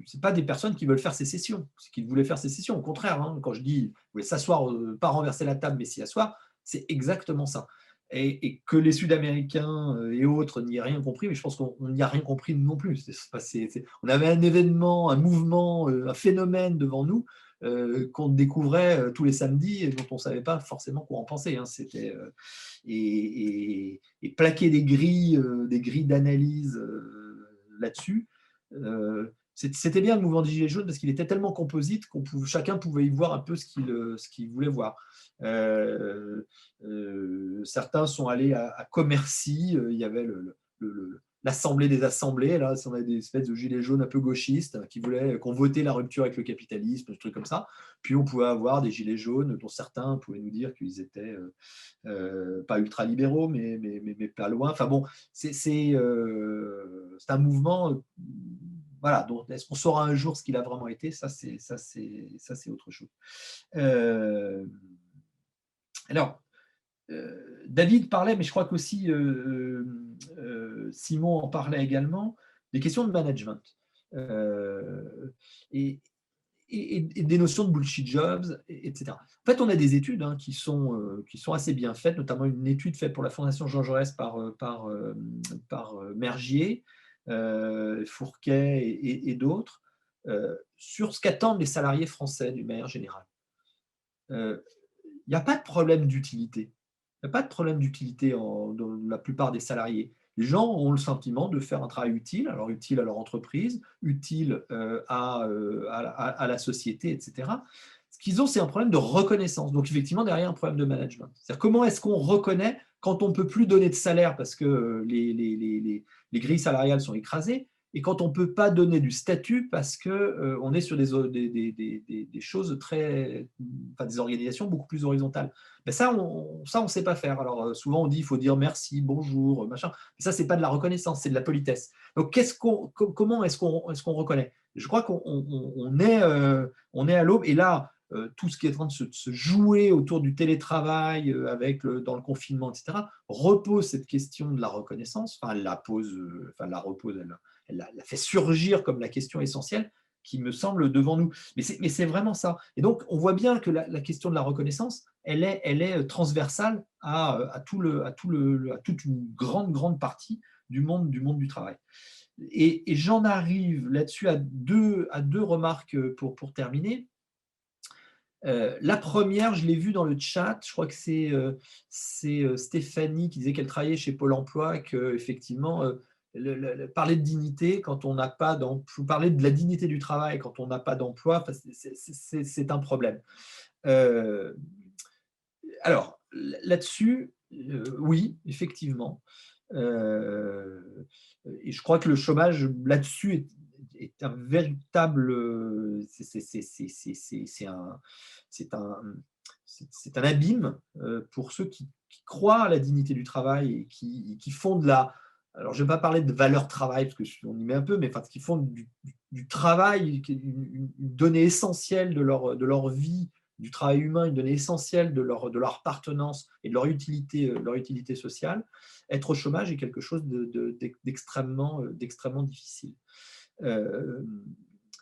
c'est pas des personnes qui veulent faire sécession, c'est qu'ils voulaient faire sécession. Au contraire, hein, quand je dis ils voulaient s'asseoir, pas renverser la table, mais s'y asseoir, c'est exactement ça. Et que les Sud-Américains et autres n'y aient rien compris, mais je pense qu'on n'y a rien compris non plus. On avait un événement, un mouvement, un phénomène devant nous qu'on découvrait tous les samedis et dont on ne savait pas forcément quoi en penser. Hein. Et plaquer des grilles d'analyse là-dessus, c'était bien le mouvement des Gilets jaunes parce qu'il était tellement composite qu'on chacun pouvait y voir un peu ce qu'il voulait voir. Certains sont allés à Commercy, il y avait l'Assemblée des assemblées, là, on avait des espèces de gilets jaunes un peu gauchistes qui voulaient qu'on votait la rupture avec le capitalisme, des trucs comme ça. Puis on pouvait avoir des gilets jaunes dont certains pouvaient nous dire qu'ils étaient pas ultra-libéraux, mais pas loin. Enfin bon, c'est un mouvement. Voilà, donc est-ce qu'on saura un jour ce qu'il a vraiment été? Ça, c'est autre chose. Alors, David parlait, mais je crois qu'aussi Simon en parlait également, des questions de management et des notions de bullshit jobs, etc. En fait, on a des études qui sont assez bien faites, notamment une étude faite pour la Fondation Jean Jaurès par Mergier, Fourquet et d'autres, sur ce qu'attendent les salariés français d'une manière générale. Il n'y a pas de problème d'utilité. Il n'y a pas de problème d'utilité dans la plupart des salariés. Les gens ont le sentiment de faire un travail utile, alors utile à leur entreprise, utile à la société, etc. Ce qu'ils ont, c'est un problème de reconnaissance. Donc, effectivement, derrière, un problème de management. C'est-à-dire, comment est-ce qu'on reconnaît quand on ne peut plus donner de salaire parce que les grilles salariales sont écrasées et quand on ne peut pas donner du statut parce qu'on est sur des choses des organisations beaucoup plus horizontales. Mais ça, on ne sait pas faire. Alors, souvent, on dit qu'il faut dire merci, bonjour, machin. Mais ça, ce n'est pas de la reconnaissance, c'est de la politesse. Donc, comment est-ce qu'on reconnaît? Je crois qu'on est à l'aube. Et là, tout ce qui est en train de se jouer autour du télétravail dans le confinement, etc., repose cette question de la reconnaissance. Enfin, elle la repose, elle la fait surgir comme la question essentielle qui me semble devant nous. Mais c'est vraiment ça. Et donc, on voit bien que la question de la reconnaissance, elle est transversale à toute une grande partie du monde du travail. Et j'en arrive là-dessus à deux remarques pour terminer. La première, je l'ai vue dans le chat, je crois que c'est Stéphanie qui disait qu'elle travaillait chez Pôle emploi, qu'effectivement, parler de dignité quand on n'a pas d'emploi, parler de la dignité du travail quand on n'a pas d'emploi, c'est un problème. Alors, là-dessus, oui, effectivement. Et je crois que le chômage là-dessus est un véritable. C'est un abîme pour ceux qui croient à la dignité du travail et qui font de la. Alors, je ne vais pas parler de valeur travail, parce qu'on y met un peu, mais enfin, qui font du travail une donnée essentielle de leur vie, du travail humain, une donnée essentielle de leur appartenance et de leur utilité sociale. Être au chômage est quelque chose d'extrêmement difficile.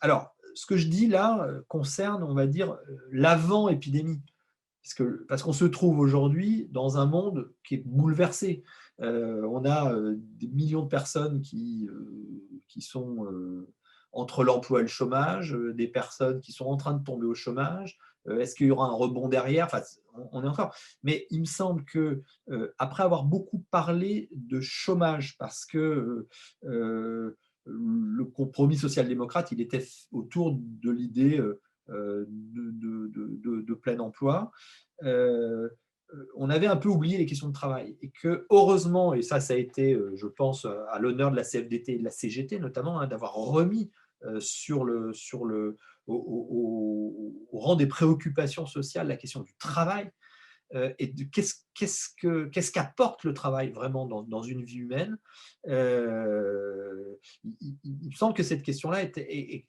Alors, ce que je dis là concerne, on va dire, l'avant-épidémie, parce qu'on se trouve aujourd'hui dans un monde qui est bouleversé. On a des millions de personnes qui sont entre l'emploi et le chômage, des personnes qui sont en train de tomber au chômage. Est-ce qu'il y aura un rebond derrière? Enfin, on est encore. Mais il me semble que après avoir beaucoup parlé de chômage, parce que le compromis social-démocrate, il était autour de l'idée de plein emploi. On avait un peu oublié les questions de travail et que heureusement, et ça a été, je pense, à l'honneur de la CFDT et de la CGT notamment, d'avoir remis au rang des préoccupations sociales la question du travail et de qu'est-ce qu'apporte le travail vraiment dans une vie humaine. Il me semble que cette question-là,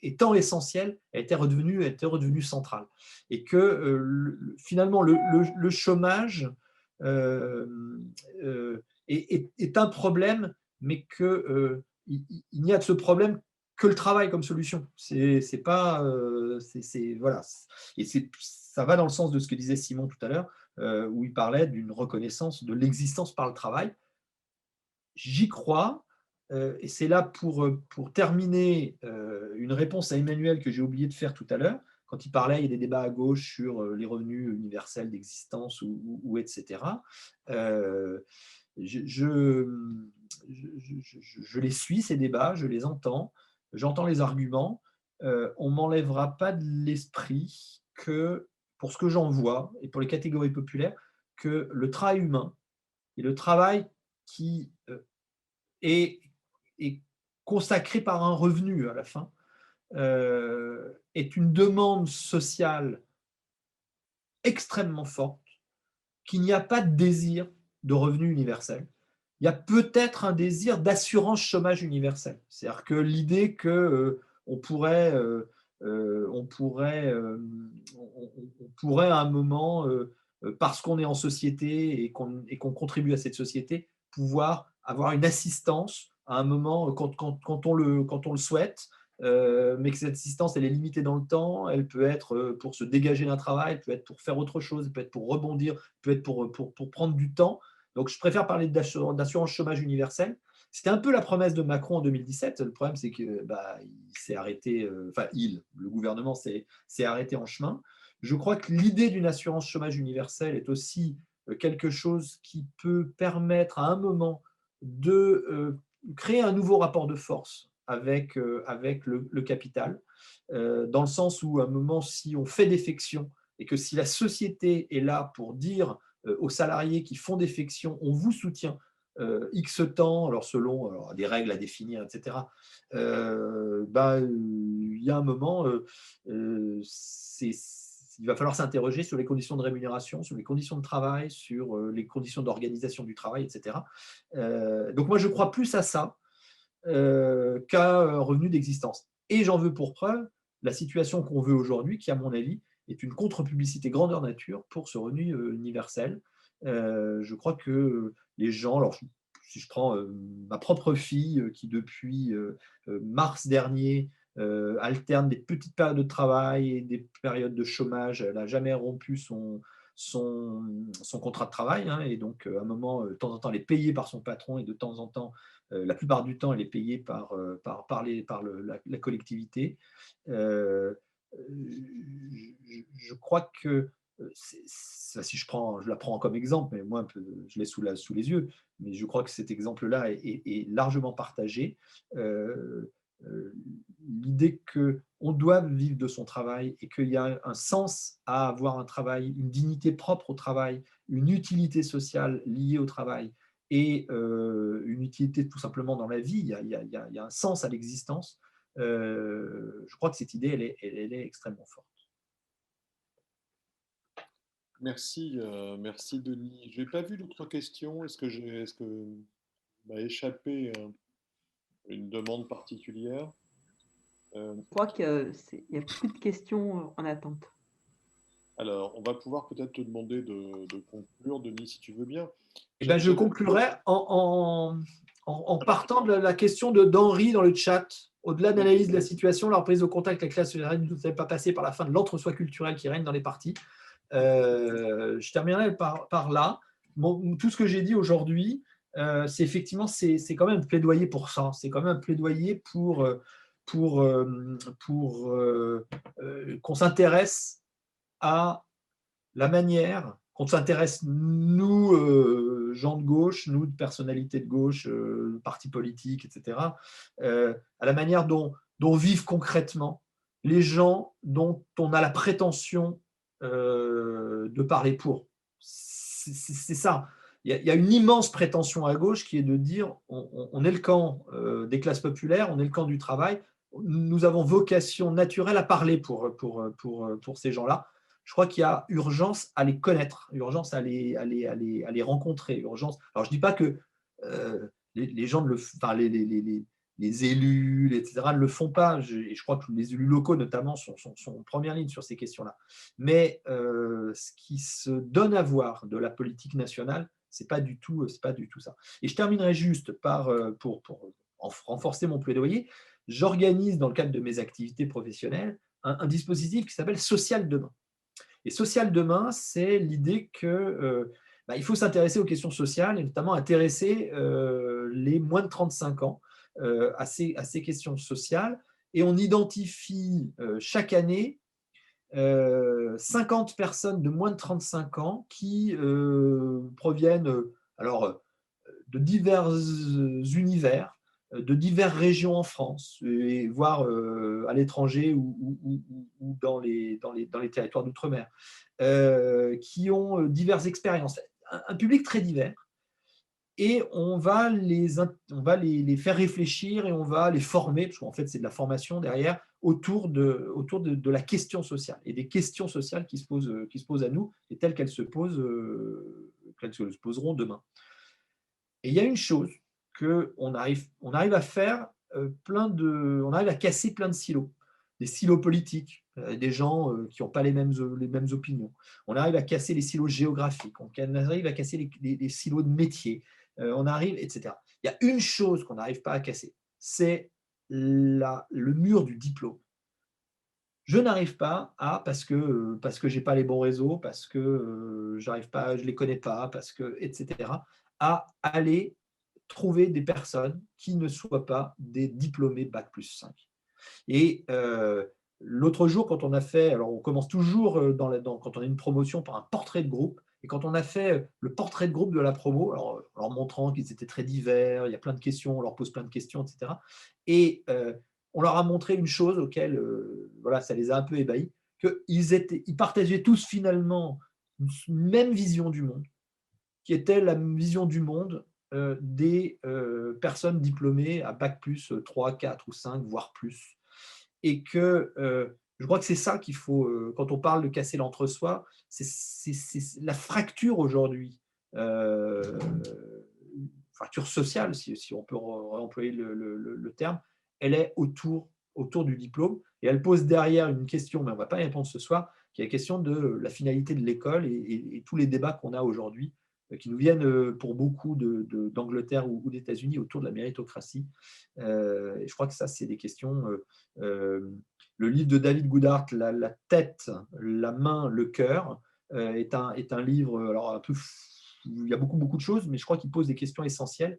étant essentielle, était redevenue centrale. Et que finalement, le chômage est un problème, mais qu'il il n'y a de ce problème que le travail comme solution. C'est pas, voilà. Et ça va dans le sens de ce que disait Simon tout à l'heure, où il parlait d'une reconnaissance de l'existence par le travail. J'y crois, et c'est là pour terminer une réponse à Emmanuel que j'ai oublié de faire tout à l'heure, quand il parlait, il y a des débats à gauche sur les revenus universels d'existence ou etc. Je les suis, ces débats, je les entends, j'entends les arguments. On ne m'enlèvera pas de l'esprit que, pour ce que j'en vois, et pour les catégories populaires, que le travail humain et le travail qui est consacré par un revenu à la fin, est une demande sociale extrêmement forte, qu'il n'y a pas de désir de revenu universel. Il y a peut-être un désir d'assurance chômage universel. C'est-à-dire que l'idée qu'on pourrait à un moment, parce qu'on est en société et qu'on contribue à cette société, pouvoir avoir une assistance à un moment quand on le souhaite, mais que cette assistance, elle est limitée dans le temps, elle peut être pour se dégager d'un travail, elle peut être pour faire autre chose, elle peut être pour rebondir, elle peut être pour prendre du temps. Donc, je préfère parler d'assurance chômage universelle. C'était un peu la promesse de Macron en 2017. Le problème, c'est que il s'est arrêté, le gouvernement s'est arrêté en chemin. Je crois que l'idée d'une assurance chômage universelle est aussi quelque chose qui peut permettre à un moment de créer un nouveau rapport de force avec le capital, dans le sens où à un moment, si on fait défection et que si la société est là pour dire aux salariés qui font défection, on vous soutient X temps, alors selon des règles à définir, etc. Il y a un moment, il va falloir s'interroger sur les conditions de rémunération, sur les conditions de travail, sur les conditions d'organisation du travail, etc. Donc moi, je crois plus à ça qu'à un revenu d'existence. Et j'en veux pour preuve la situation qu'on veut aujourd'hui, qui, à mon avis, est une contre-publicité grandeur nature pour ce revenu universel. Je crois que les gens, alors si je prends ma propre fille qui depuis mars dernier alterne des petites périodes de travail et des périodes de chômage, elle n'a jamais rompu son contrat de travail, hein, et donc à un moment, de temps en temps, elle est payée par son patron et de temps en temps, la plupart du temps, elle est payée par la collectivité. Je crois que, si je la prends comme exemple, mais moi, je l'ai sous les yeux, mais je crois que cet exemple-là est largement partagé. L'idée qu'on doit vivre de son travail et qu'il y a un sens à avoir un travail, une dignité propre au travail, une utilité sociale liée au travail et une utilité tout simplement dans la vie, il y a un sens à l'existence. Je crois que cette idée, elle est extrêmement forte. Merci, merci Denis. Je n'ai pas vu d'autres questions. Est-ce que m'a échappé une demande particulière? Je crois qu'il y a beaucoup de questions en attente. Alors, on va pouvoir peut-être te demander de conclure, Denis, si tu veux bien. Je conclurai en partant de la question d'Henri dans le chat. Au-delà de l'analyse de la situation, la reprise de contact avec la classe sociale ne devait pas passer par la fin de l'entre-soi culturel qui règne dans les partis. Je terminerai par là. Tout ce que j'ai dit aujourd'hui, c'est effectivement, c'est quand même un plaidoyer pour ça. C'est quand même un plaidoyer pour qu'on s'intéresse à la manière, qu'on s'intéresse, nous, gens de gauche, nous, de personnalités de gauche, partis politiques, etc., à la manière dont vivent concrètement les gens dont on a la prétention de parler pour. C'est ça. Il y a une immense prétention à gauche qui est de dire on est le camp des classes populaires, on est le camp du travail, nous avons vocation naturelle à parler pour ces gens-là. Je crois qu'il y a urgence à les connaître, urgence à les rencontrer, urgence. Alors je ne dis pas que les gens les élus, etc., ne le font pas. Et je crois que les élus locaux, notamment, sont en première ligne sur ces questions-là. Mais ce qui se donne à voir de la politique nationale, c'est pas du tout ça. Et je terminerai juste pour renforcer mon plaidoyer, j'organise dans le cadre de mes activités professionnelles un dispositif qui s'appelle Social Demain. Et Social Demain, c'est l'idée que il faut s'intéresser aux questions sociales et notamment intéresser les moins de 35 ans à ces questions sociales. Et on identifie chaque année 50 personnes de moins de 35 ans qui proviennent de divers univers, de diverses régions en France, et voire à l'étranger ou dans les territoires d'outre-mer, qui ont diverses expériences. Un public très divers. Et on va les faire réfléchir et on va les former, parce qu'en fait, c'est de la formation derrière, autour de la question sociale et des questions sociales qui se posent à nous et telles qu'elles se poseront demain. Et il y a une chose qu'on arrive à faire, on arrive à casser plein de silos. Des silos politiques, des gens qui n'ont pas les mêmes opinions. On arrive à casser les silos géographiques, on arrive à casser les silos de métiers, on arrive, etc. Il y a une chose qu'on n'arrive pas à casser, c'est le mur du diplôme. Je n'arrive pas à, parce que je n'ai pas les bons réseaux, parce que j'arrive pas, je ne les connais pas, parce que, etc., à aller trouver des personnes qui ne soient pas des diplômés Bac+5. Et l'autre jour, quand on a fait, alors on commence toujours quand on a une promotion par un portrait de groupe, et quand on a fait le portrait de groupe de la promo, alors, en leur montrant qu'ils étaient très divers, il y a plein de questions, on leur pose plein de questions, etc. Et on leur a montré une chose auquel ça les a un peu ébahis, qu'ils partageaient tous finalement une même vision du monde, qui était la vision du monde des personnes diplômées à Bac+3, 4 ou 5, voire plus. Et que je crois que c'est ça qu'il faut, quand on parle de casser l'entre-soi, c'est la fracture aujourd'hui, fracture sociale, si on peut employer le terme, elle est autour du diplôme et elle pose derrière une question, mais on ne va pas y répondre ce soir, qui est la question de la finalité de l'école et tous les débats qu'on a aujourd'hui qui nous viennent pour beaucoup d'Angleterre ou d'États-Unis autour de la méritocratie. Et je crois que ça, c'est des questions. Le livre de David Goodhart, la tête, la main, le cœur, est un livre, alors un peu, il y a beaucoup de choses, mais je crois qu'il pose des questions essentielles.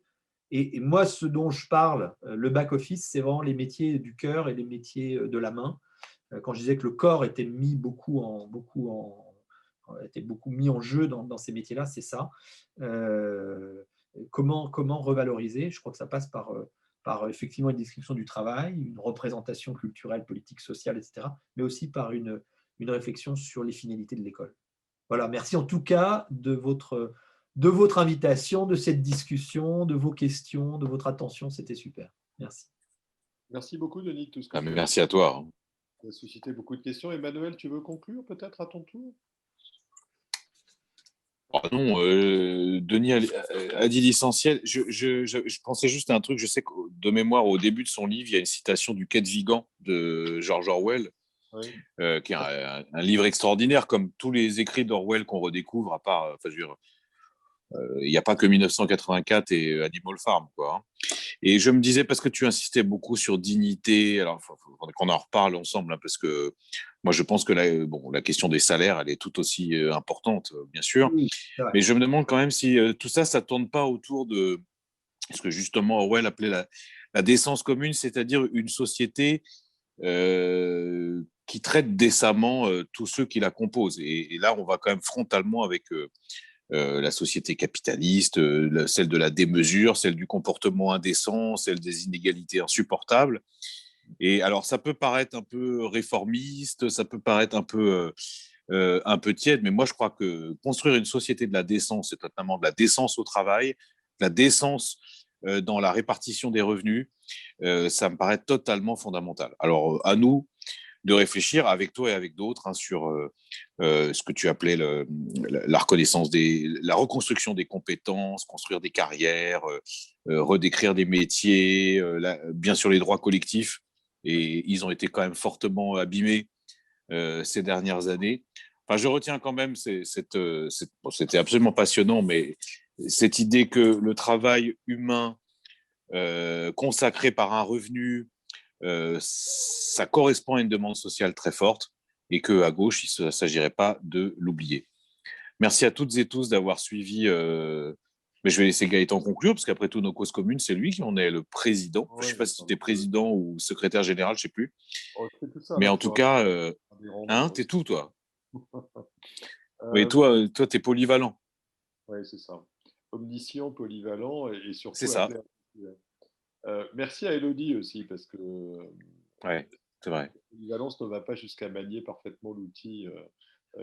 Et moi, ce dont je parle, le back-office, c'est vraiment les métiers du cœur et les métiers de la main. Quand je disais que le corps était mis beaucoup mis en jeu dans ces métiers-là, c'est ça. Comment revaloriser? Je crois que ça passe par effectivement une description du travail, une représentation culturelle, politique, sociale, etc., mais aussi par une réflexion sur les finalités de l'école. Voilà, merci en tout cas de votre invitation, de cette discussion, de vos questions, de votre attention, c'était super. Merci. Merci beaucoup, Denis. Tout ce que merci à toi. Ça a suscité beaucoup de questions. Emmanuel, tu veux conclure peut-être à ton tour? Oh non, Denis a dit l'essentiel. Je pensais juste à un truc. Je sais que de mémoire, au début de son livre, il y a une citation du Quai de Vigan de George Orwell, oui. Qui est un livre extraordinaire, comme tous les écrits d'Orwell qu'on redécouvre, à part, il n'y a pas que 1984 et Animal Farm, quoi. Hein. Et je me disais, parce que tu insistais beaucoup sur dignité, alors il faut qu'on en reparle ensemble, hein, parce que moi je pense que la question des salaires, elle est tout aussi importante, bien sûr. Oui, mais je me demande quand même si tout ça ne tourne pas autour de ce que justement Orwell appelait la décence commune, c'est-à-dire une société qui traite décemment tous ceux qui la composent. Et là, on va quand même frontalement avec la société capitaliste, celle de la démesure, celle du comportement indécent, celle des inégalités insupportables. Et alors, ça peut paraître un peu réformiste, ça peut paraître un peu tiède, mais moi, je crois que construire une société de la décence, c'est notamment de la décence au travail, de la décence dans la répartition des revenus, ça me paraît totalement fondamental. Alors, à nous de réfléchir avec toi et avec d'autres sur ce que tu appelais la reconnaissance la reconstruction des compétences, construire des carrières, redécrire des métiers, bien sûr les droits collectifs, et ils ont été quand même fortement abîmés ces dernières années. Enfin, je retiens quand même, c'était absolument passionnant, mais cette idée que le travail humain consacré par un revenu, ça correspond à une demande sociale très forte et qu'à gauche, il ne s'agirait pas de l'oublier. Merci à toutes et tous d'avoir suivi. Mais je vais laisser Gaëtan conclure, parce qu'après tout, nos causes communes, c'est lui qui en est le président. Je ne sais pas si tu es président ou secrétaire général, je ne sais plus. C'est tout ça, Mais là, en tout cas, tu es tout, toi. Oui, toi, tu es polyvalent. Oui, c'est ça. Omniscient, polyvalent et surtout. C'est ça. Merci à Élodie aussi, parce que ouais, c'est vrai. La polyvalence ne va pas jusqu'à manier parfaitement l'outil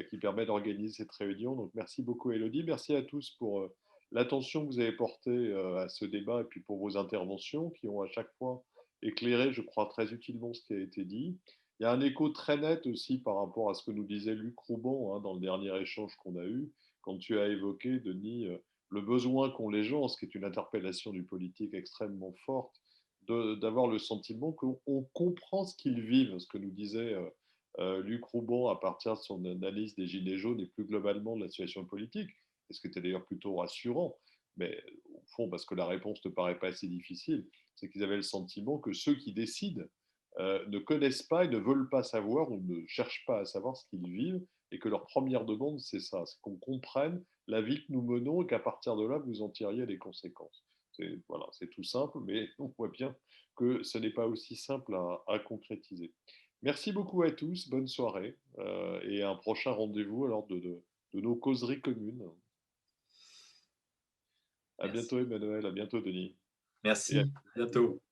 qui permet d'organiser cette réunion. Donc, merci beaucoup, Élodie. Merci à tous pour l'attention que vous avez portée à ce débat et puis pour vos interventions qui ont à chaque fois éclairé, je crois, très utilement ce qui a été dit. Il y a un écho très net aussi par rapport à ce que nous disait Luc Rouban dans le dernier échange qu'on a eu, quand tu as évoqué, Denis, le besoin qu'ont les gens, ce qui est une interpellation du politique extrêmement forte, d'avoir le sentiment qu'on comprend ce qu'ils vivent, ce que nous disait Luc Rouban à partir de son analyse des Gilets jaunes et plus globalement de la situation politique, et ce qui était d'ailleurs plutôt rassurant, mais au fond, parce que la réponse ne paraît pas assez difficile, c'est qu'ils avaient le sentiment que ceux qui décident ne connaissent pas et ne veulent pas savoir ou ne cherchent pas à savoir ce qu'ils vivent, et que leur première demande, c'est ça, c'est qu'on comprenne la vie que nous menons et qu'à partir de là, vous en tiriez les conséquences. Voilà, c'est tout simple, mais on voit bien que ce n'est pas aussi simple à concrétiser. Merci beaucoup à tous, bonne soirée et un prochain rendez-vous alors de nos causeries communes. À bientôt Emmanuel, à bientôt Denis. Merci, à bientôt.